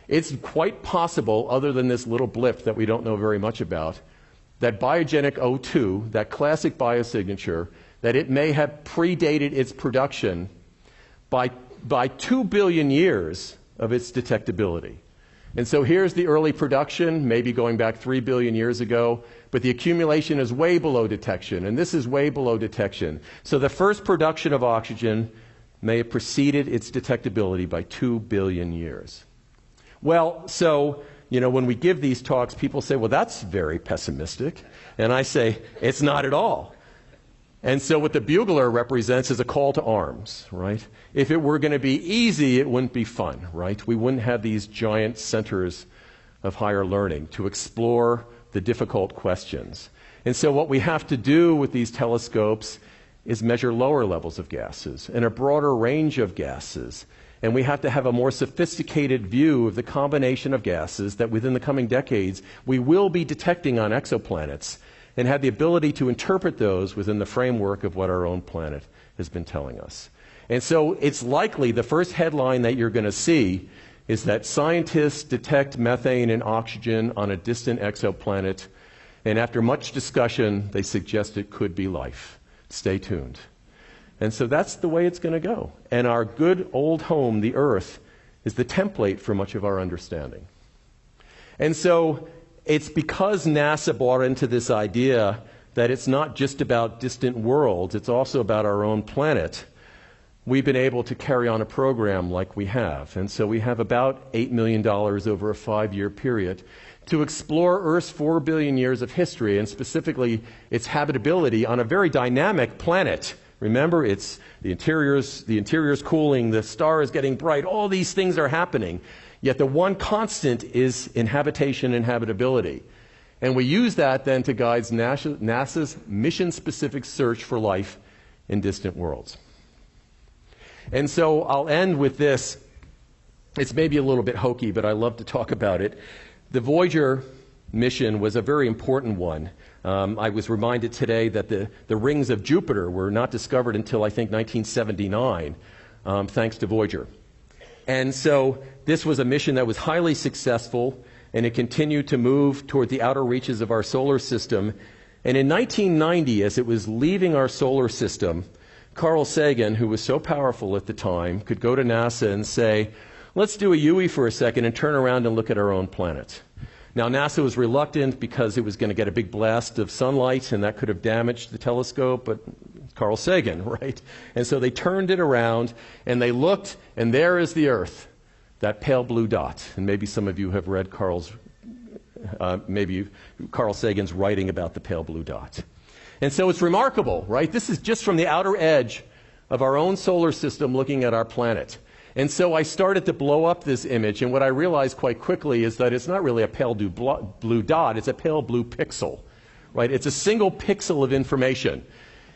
it's quite possible, other than this little blip that we don't know very much about, that biogenic O2, that classic biosignature, that it may have predated its production by 2 billion years of its detectability. And so here's the early production, maybe going back 3 billion years ago, but the accumulation is way below detection, and this is way below detection. So the first production of oxygen may have preceded its detectability by 2 billion years. Well, so, when we give these talks, people say, well, that's very pessimistic. And I say, it's not at all. And so what the bugler represents is a call to arms, right? If it were going to be easy, it wouldn't be fun, right? We wouldn't have these giant centers of higher learning to explore the difficult questions. And so what we have to do with these telescopes is measure lower levels of gases and a broader range of gases. And we have to have a more sophisticated view of the combination of gases that within the coming decades we will be detecting on exoplanets, and have the ability to interpret those within the framework of what our own planet has been telling us. And so it's likely the first headline that you're going to see is that scientists detect methane and oxygen on a distant exoplanet, and after much discussion, they suggest it could be life. Stay tuned. And so that's the way it's going to go. And our good old home, the Earth, is the template for much of our understanding. And so it's because NASA bought into this idea that it's not just about distant worlds, it's also about our own planet. We've been able to carry on a program like we have. And so we have about $8 million over a 5-year period to explore Earth's 4 billion years of history, and specifically its habitability on a very dynamic planet. Remember, it's the interior's cooling, the star is getting bright, all these things are happening. Yet the one constant is inhabitation and habitability. And we use that then to guide NASA's mission-specific search for life in distant worlds. And so I'll end with this. It's maybe a little bit hokey, but I love to talk about it. The Voyager mission was a very important one. I was reminded today that the rings of Jupiter were not discovered until, I think, 1979, thanks to Voyager. And so this was a mission that was highly successful, and it continued to move toward the outer reaches of our solar system. And in 1990, as it was leaving our solar system, Carl Sagan, who was so powerful at the time, could go to NASA and say, let's do a UE for a second and turn around and look at our own planet. Now, NASA was reluctant because it was going to get a big blast of sunlight, and that could have damaged the telescope, but Carl Sagan, right? And so they turned it around, and they looked, and there is the Earth, that pale blue dot. And maybe some of you have read Carl Sagan's writing about the pale blue dot. And so it's remarkable, right? This is just from the outer edge of our own solar system looking at our planet. And so I started to blow up this image, and what I realized quite quickly is that it's not really a pale blue dot, it's a pale blue pixel, right? It's a single pixel of information.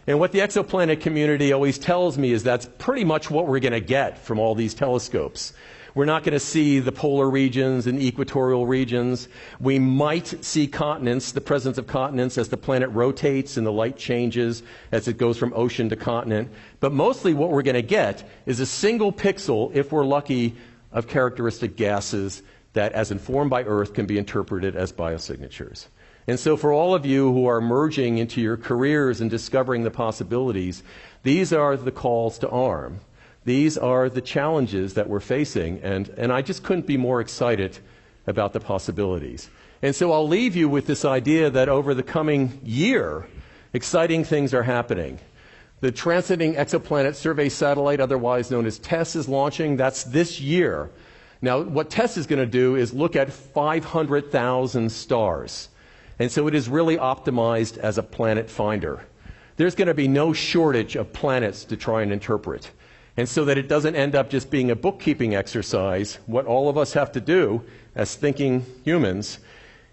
And what the exoplanet community always tells me is that's pretty much what we're going to get from all these telescopes. We're not going to see the polar regions and equatorial regions. We might see continents, the presence of continents as the planet rotates and the light changes as it goes from ocean to continent. But mostly what we're going to get is a single pixel, if we're lucky, of characteristic gases that, as informed by Earth, can be interpreted as biosignatures. And so for all of you who are merging into your careers and discovering the possibilities, these are the calls to arm. These are the challenges that we're facing, and I just couldn't be more excited about the possibilities. And so I'll leave you with this idea that over the coming year, exciting things are happening. The Transiting Exoplanet Survey Satellite, otherwise known as TESS, is launching. That's this year. Now, what TESS is going to do is look at 500,000 stars. And so it is really optimized as a planet finder. There's going to be no shortage of planets to try and interpret. And so that it doesn't end up just being a bookkeeping exercise, what all of us have to do as thinking humans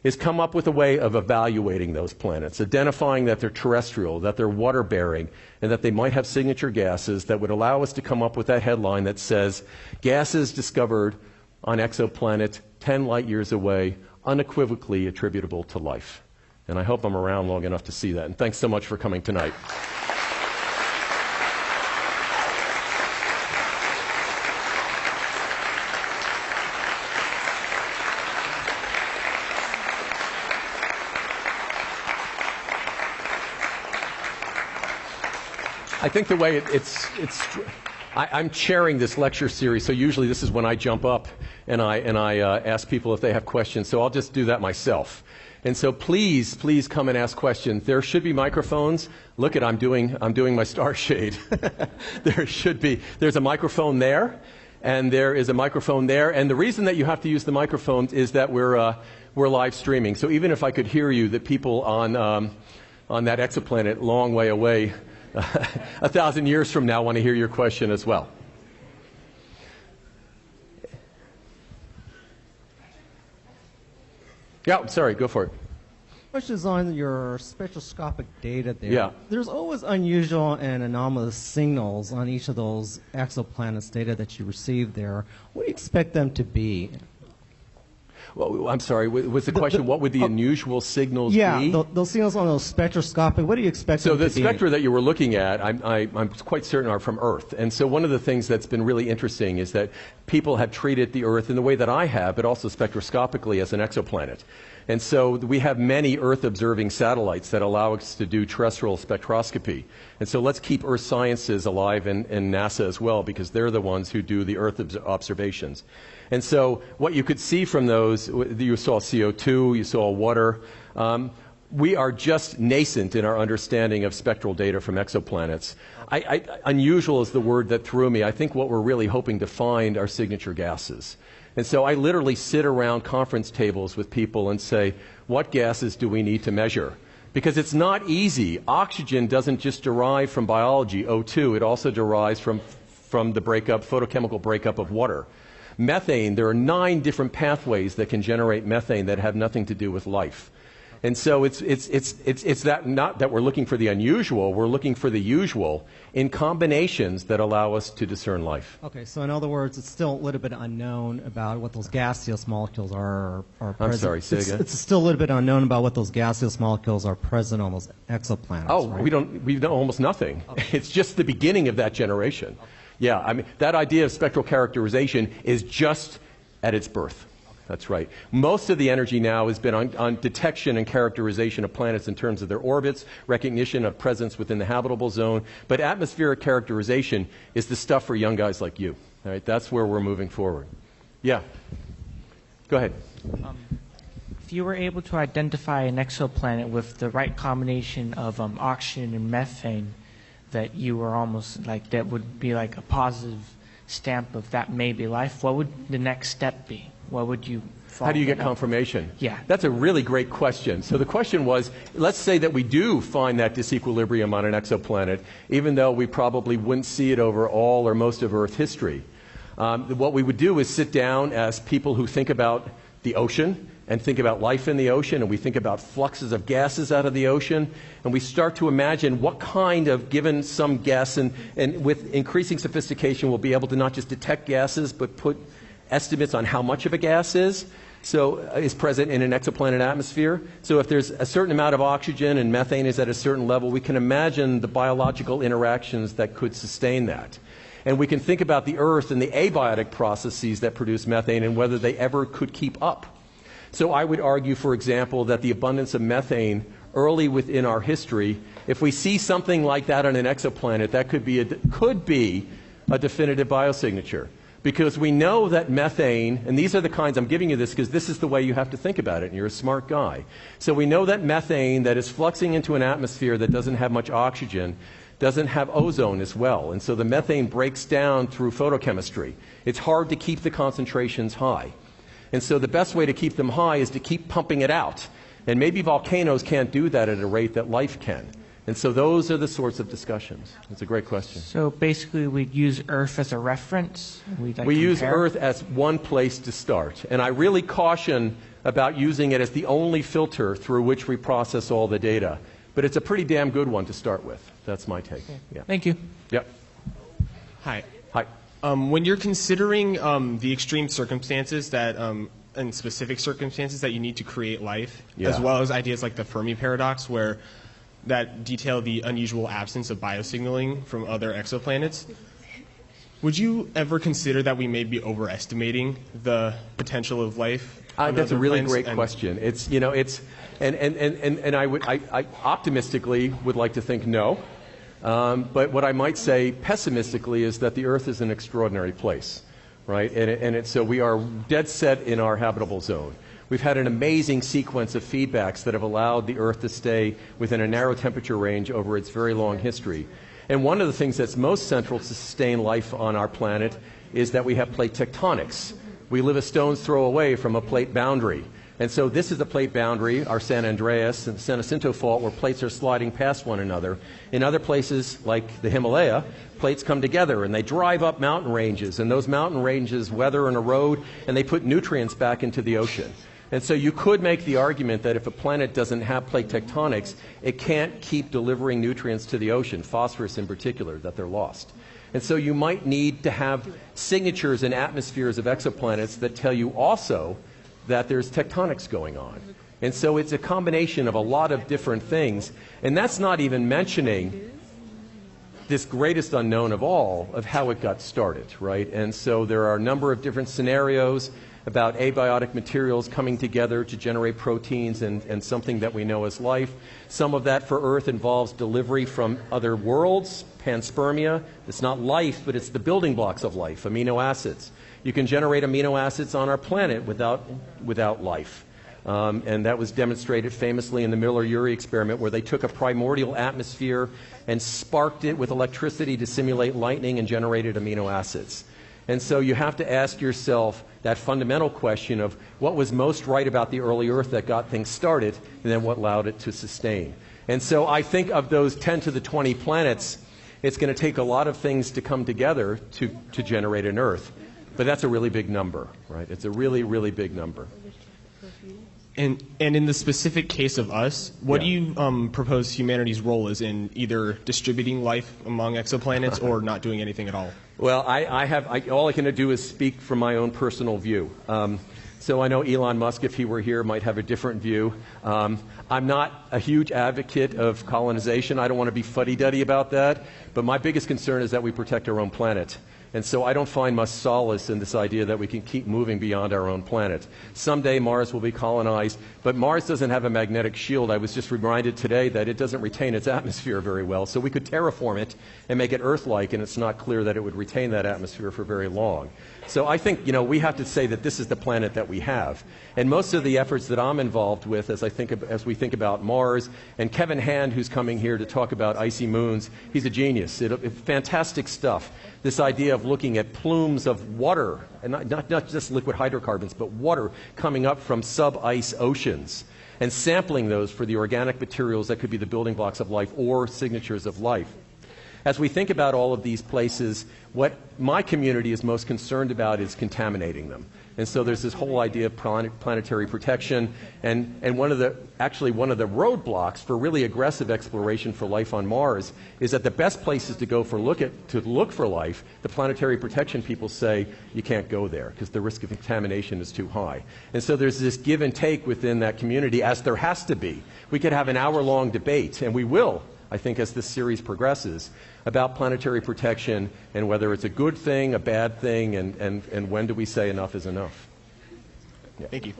is come up with a way of evaluating those planets, identifying that they're terrestrial, that they're water-bearing, and that they might have signature gases that would allow us to come up with that headline that says, gases discovered on exoplanet 10 light years away, unequivocally attributable to life. And I hope I'm around long enough to see that. And thanks so much for coming tonight. I think the way I'm chairing this lecture series, so usually this is when I jump up and I ask people if they have questions. So I'll just do that myself. And so please come and ask questions. There should be microphones. Look at I'm doing my star shade. There's a microphone there, and there is a microphone there. And the reason that you have to use the microphones is that we're live streaming. So even if I could hear you, the people on that exoplanet long way away 1,000 years from now want to hear your question as well. Yeah, sorry, go for it. Questions on your spectroscopic data there. Yeah. There's always unusual and anomalous signals on each of those exoplanets data that you receive there. What do you expect them to be? Well, I'm sorry, was the question what would the unusual signals be? Yeah, those signals on those spectroscopic, what do you expect them to be? So the spectra that you were looking at, I'm quite certain are from Earth. And so one of the things that's been really interesting is that people have treated the Earth in the way that I have, but also spectroscopically as an exoplanet. And so we have many Earth-observing satellites that allow us to do terrestrial spectroscopy. And so let's keep Earth Sciences alive in NASA as well, because they're the ones who do the Earth observations. And so what you could see from those, you saw CO2, you saw water. We are just nascent in our understanding of spectral data from exoplanets. Unusual is the word that threw me. I think what we're really hoping to find are signature gases. And so I literally sit around conference tables with people and say, what gases do we need to measure? Because it's not easy. Oxygen doesn't just derive from biology, O2. It also derives from the photochemical breakup of water. Methane, there are 9 different pathways that can generate methane that have nothing to do with life. And so it's that not that we're looking for the unusual, we're looking for the usual in combinations that allow us to discern life. Okay, so in other words, it's still a little bit unknown about what those gaseous molecules are present. I'm sorry, say again? It's still a little bit unknown about what those gaseous molecules are present on those exoplanets. Oh, right? we know almost nothing. Okay. It's just the beginning of that generation. Okay. Yeah, I mean, that idea of spectral characterization is just at its birth. That's right. Most of the energy now has been on detection and characterization of planets in terms of their orbits, recognition of presence within the habitable zone. But atmospheric characterization is the stuff for young guys like you. All right? That's where we're moving forward. Yeah. Go ahead. If you were able to identify an exoplanet with the right combination of oxygen and methane, that you were almost like, that would be like a positive stamp of that may be life, what would the next step be? What would you follow? How do you get confirmation? Yeah. That's a really great question. So the question was, let's say that we do find that disequilibrium on an exoplanet, even though we probably wouldn't see it over all or most of Earth history. What we would do is sit down as people who think about the ocean and think about life in the ocean, and we think about fluxes of gases out of the ocean, and we start to imagine what kind of, given some gas, and with increasing sophistication, we'll be able to not just detect gases, but put estimates on how much of a gas is present in an exoplanet atmosphere. So if there's a certain amount of oxygen and methane is at a certain level, we can imagine the biological interactions that could sustain that. And we can think about the Earth and the abiotic processes that produce methane and whether they ever could keep up. So I would argue, for example, that the abundance of methane early within our history, if we see something like that on an exoplanet, that could be a definitive biosignature. Because we know that methane, and these are the kinds, I'm giving you this because this is the way you have to think about it, and you're a smart guy. So we know that methane that is fluxing into an atmosphere that doesn't have much oxygen doesn't have ozone as well. And so the methane breaks down through photochemistry. It's hard to keep the concentrations high. And so the best way to keep them high is to keep pumping it out. And maybe volcanoes can't do that at a rate that life can. And so those are the sorts of discussions. It's a great question. So basically we'd use Earth as a reference? We use Earth as one place to start. And I really caution about using it as the only filter through which we process all the data. But it's a pretty damn good one to start with. That's my take. Okay. Yeah. Thank you. Yep. Hi. Hi. When you're considering the extreme circumstances that, and specific circumstances that you need to create life, as well as ideas like the Fermi paradox, where that detail the unusual absence of biosignaling from other exoplanets, would you ever consider that we may be overestimating the potential of life? That's a really great question. It's, you know, it's, and I optimistically would like to think no. But what I might say pessimistically is that the Earth is an extraordinary place, right? So we are dead set in our habitable zone. We've had an amazing sequence of feedbacks that have allowed the Earth to stay within a narrow temperature range over its very long history. And one of the things that's most central to sustain life on our planet is that we have plate tectonics. We live a stone's throw away from a plate boundary. And so this is a plate boundary, our San Andreas and San Jacinto Fault, where plates are sliding past one another. In other places, like the Himalaya, plates come together and they drive up mountain ranges. And those mountain ranges weather and erode, and they put nutrients back into the ocean. And so you could make the argument that if a planet doesn't have plate tectonics, it can't keep delivering nutrients to the ocean, phosphorus in particular, that they're lost. And so you might need to have signatures in atmospheres of exoplanets that tell you also that there's tectonics going on. And so it's a combination of a lot of different things. And that's not even mentioning this greatest unknown of all, of how it got started, right? And so there are a number of different scenarios about abiotic materials coming together to generate proteins and something that we know as life. Some of that for Earth involves delivery from other worlds, panspermia. It's not life, but it's the building blocks of life, amino acids. You can generate amino acids on our planet without life. And that was demonstrated famously in the Miller-Urey experiment, where they took a primordial atmosphere and sparked it with electricity to simulate lightning and generated amino acids. And so you have to ask yourself that fundamental question of what was most right about the early Earth that got things started, and then what allowed it to sustain. And so I think of those 10 to the 20 planets, it's going to take a lot of things to come together to generate an Earth. But that's a really big number, right? It's a really, really big number. And in the specific case of us, what Yeah. do you propose humanity's role is in either distributing life among exoplanets or not doing anything at all? Well, all I can do is speak from my own personal view. So I know Elon Musk, if he were here, might have a different view. I'm not a huge advocate of colonization. I don't want to be fuddy-duddy about that. But my biggest concern is that we protect our own planet. And so I don't find much solace in this idea that we can keep moving beyond our own planet. Someday Mars will be colonized, but Mars doesn't have a magnetic shield. I was just reminded today that it doesn't retain its atmosphere very well. So we could terraform it and make it Earth-like, and it's not clear that it would retain that atmosphere for very long. So I think, we have to say that this is the planet that we have. And most of the efforts that I'm involved with as we think about Mars, and Kevin Hand, who's coming here to talk about icy moons, he's a genius. Fantastic stuff. This idea of looking at plumes of water, and not just liquid hydrocarbons, but water coming up from sub-ice oceans, and sampling those for the organic materials that could be the building blocks of life or signatures of life. As we think about all of these places, what my community is most concerned about is contaminating them. And so there's this whole idea of planetary protection, and one of the roadblocks for really aggressive exploration for life on Mars is that the best places to go to look for life, the planetary protection people say you can't go there because the risk of contamination is too high. And so there's this give and take within that community, as there has to be. We could have an hour-long debate, and we will, I think, as this series progresses, about planetary protection and whether it's a good thing, a bad thing, and when do we say enough is enough. Yeah. Thank you.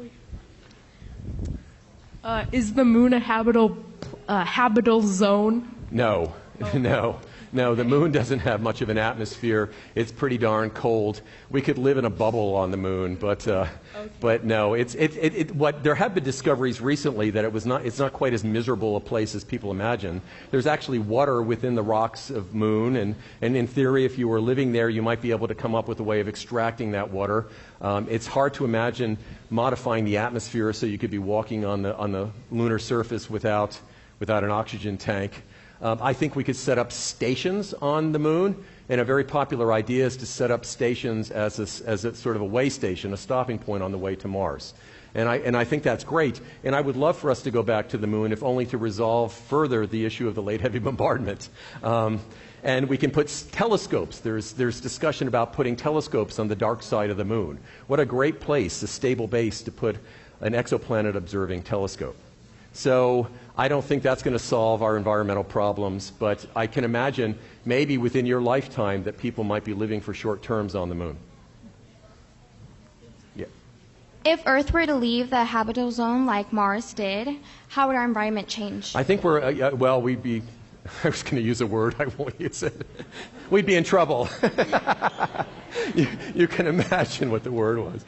Is the moon a habitable zone? No, no, the moon doesn't have much of an atmosphere. It's pretty darn cold. We could live in a bubble on the moon, but no. There have been discoveries recently that it's not quite as miserable a place as people imagine. There's actually water within the rocks of Moon, and in theory, if you were living there, you might be able to come up with a way of extracting that water. It's hard to imagine modifying the atmosphere so you could be walking on the lunar surface without an oxygen tank. I think we could set up stations on the moon, and a very popular idea is to set up stations as a sort of a way station, a stopping point on the way to Mars. And I think that's great, and I would love for us to go back to the moon, if only to resolve further the issue of the late heavy bombardment. And we can put telescopes. There's discussion about putting telescopes on the dark side of the moon. What a great place, a stable base to put an exoplanet observing telescope. So I don't think that's going to solve our environmental problems, but I can imagine maybe within your lifetime that people might be living for short terms on the moon. Yeah. If Earth were to leave the habitable zone like Mars did, how would our environment change? I think we'd be, I was going to use a word, I won't use it. We'd be in trouble. You can imagine what the word was.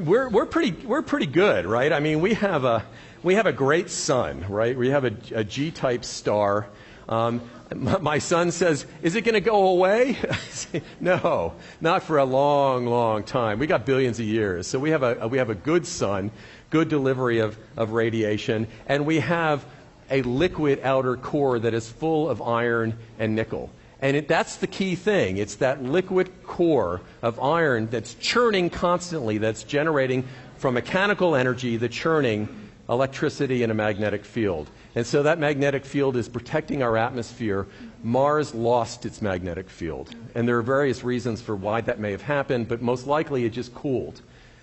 We're pretty good, right? I mean, we have a great sun, right? We have a G-type star. My son says, "Is it going to go away?" I say, "No, not for a long, long time. We got billions of years, so we have a good sun, good delivery of radiation, and we have a liquid outer core that is full of iron and nickel." And that's the key thing. It's that liquid core of iron that's churning constantly, that's generating from mechanical energy, the churning, electricity in a magnetic field. And so that magnetic field is protecting our atmosphere. Mars lost its magnetic field. And there are various reasons for why that may have happened, but most likely it just cooled.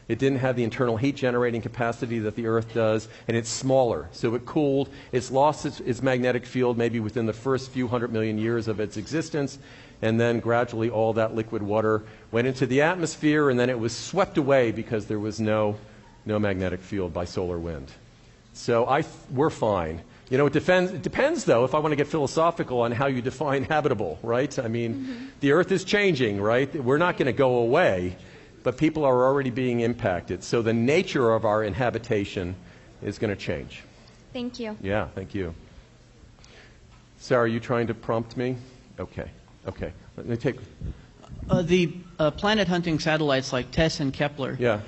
It didn't have the internal heat generating capacity that the Earth does, and it's smaller. So it cooled. It's lost its magnetic field maybe within the first few 100 million years of its existence, and then gradually all that liquid water went into the atmosphere, and then it was swept away because there was no magnetic field by solar wind. So we're fine. You know, it depends, though, if I want to get philosophical, on how you define habitable, right? I mean, the Earth is changing, right? We're not going to go away, but people are already being impacted. So the nature of our inhabitation is going to change. Thank you. Yeah, thank you. Sarah, are you trying to prompt me? Okay. Let me take... The planet hunting satellites like TESS and Kepler. Yeah.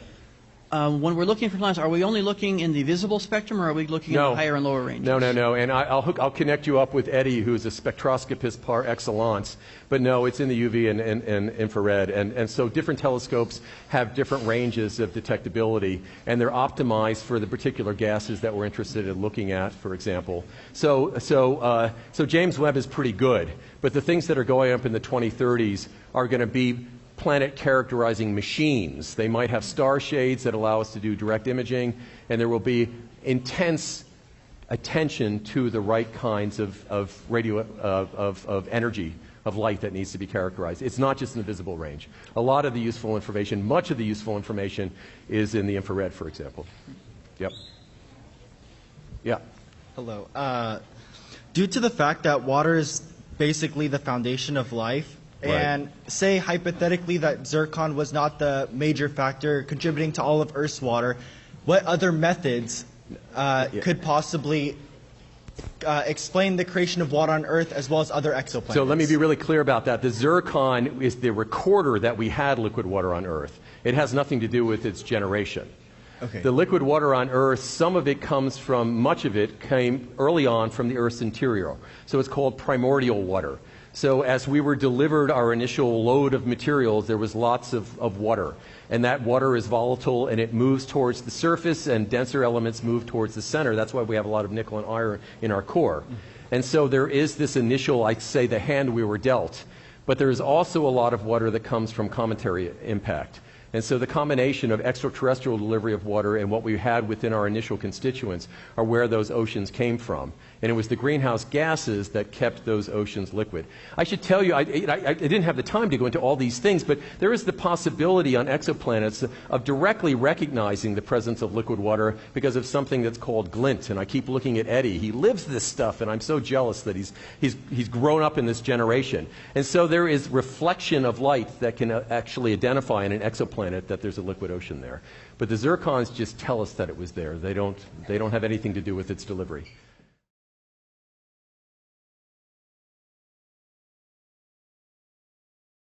when we're looking for planets, are we only looking in the visible spectrum, or are we looking in the higher and lower ranges? No. And I'll connect you up with Eddie, who is a spectroscopist par excellence. But no, it's in the UV and infrared. And so different telescopes have different ranges of detectability, and they're optimized for the particular gases that we're interested in looking at, for example. So James Webb is pretty good. But the things that are going up in the 2030s are going to be planet characterizing machines. They might have star shades that allow us to do direct imaging, and there will be intense attention to the right kinds of energy, of light that needs to be characterized. It's not just in the visible range. A lot of the useful information, much of the useful information, is in the infrared, for example. Yep. Yeah. Hello. Due to the fact that water is basically the foundation of life, Right. and say hypothetically that zircon was not the major factor contributing to all of Earth's water, what other methods could possibly explain the creation of water on Earth as well as other exoplanets? So let me be really clear about that. The zircon is the recorder that we had liquid water on Earth. It has nothing to do with its generation. Okay. The liquid water on Earth, some of it comes from, much of it came early on from the Earth's interior. So it's called primordial water. So as we were delivered our initial load of materials, there was lots of water. And that water is volatile, and it moves towards the surface, and denser elements move towards the center. That's why we have a lot of nickel and iron in our core. And so there is this initial, I'd say, the hand we were dealt. But there is also a lot of water that comes from cometary impact. And so the combination of extraterrestrial delivery of water and what we had within our initial constituents are where those oceans came from. And it was the greenhouse gases that kept those oceans liquid. I should tell you, I didn't have the time to go into all these things, but there is the possibility on exoplanets of directly recognizing the presence of liquid water because of something that's called glint. And I keep looking at Eddie. He lives this stuff, and I'm so jealous that he's grown up in this generation. And so there is reflection of light that can actually identify in an exoplanet that there's a liquid ocean there. But the zircons just tell us that it was there. They don't have anything to do with its delivery.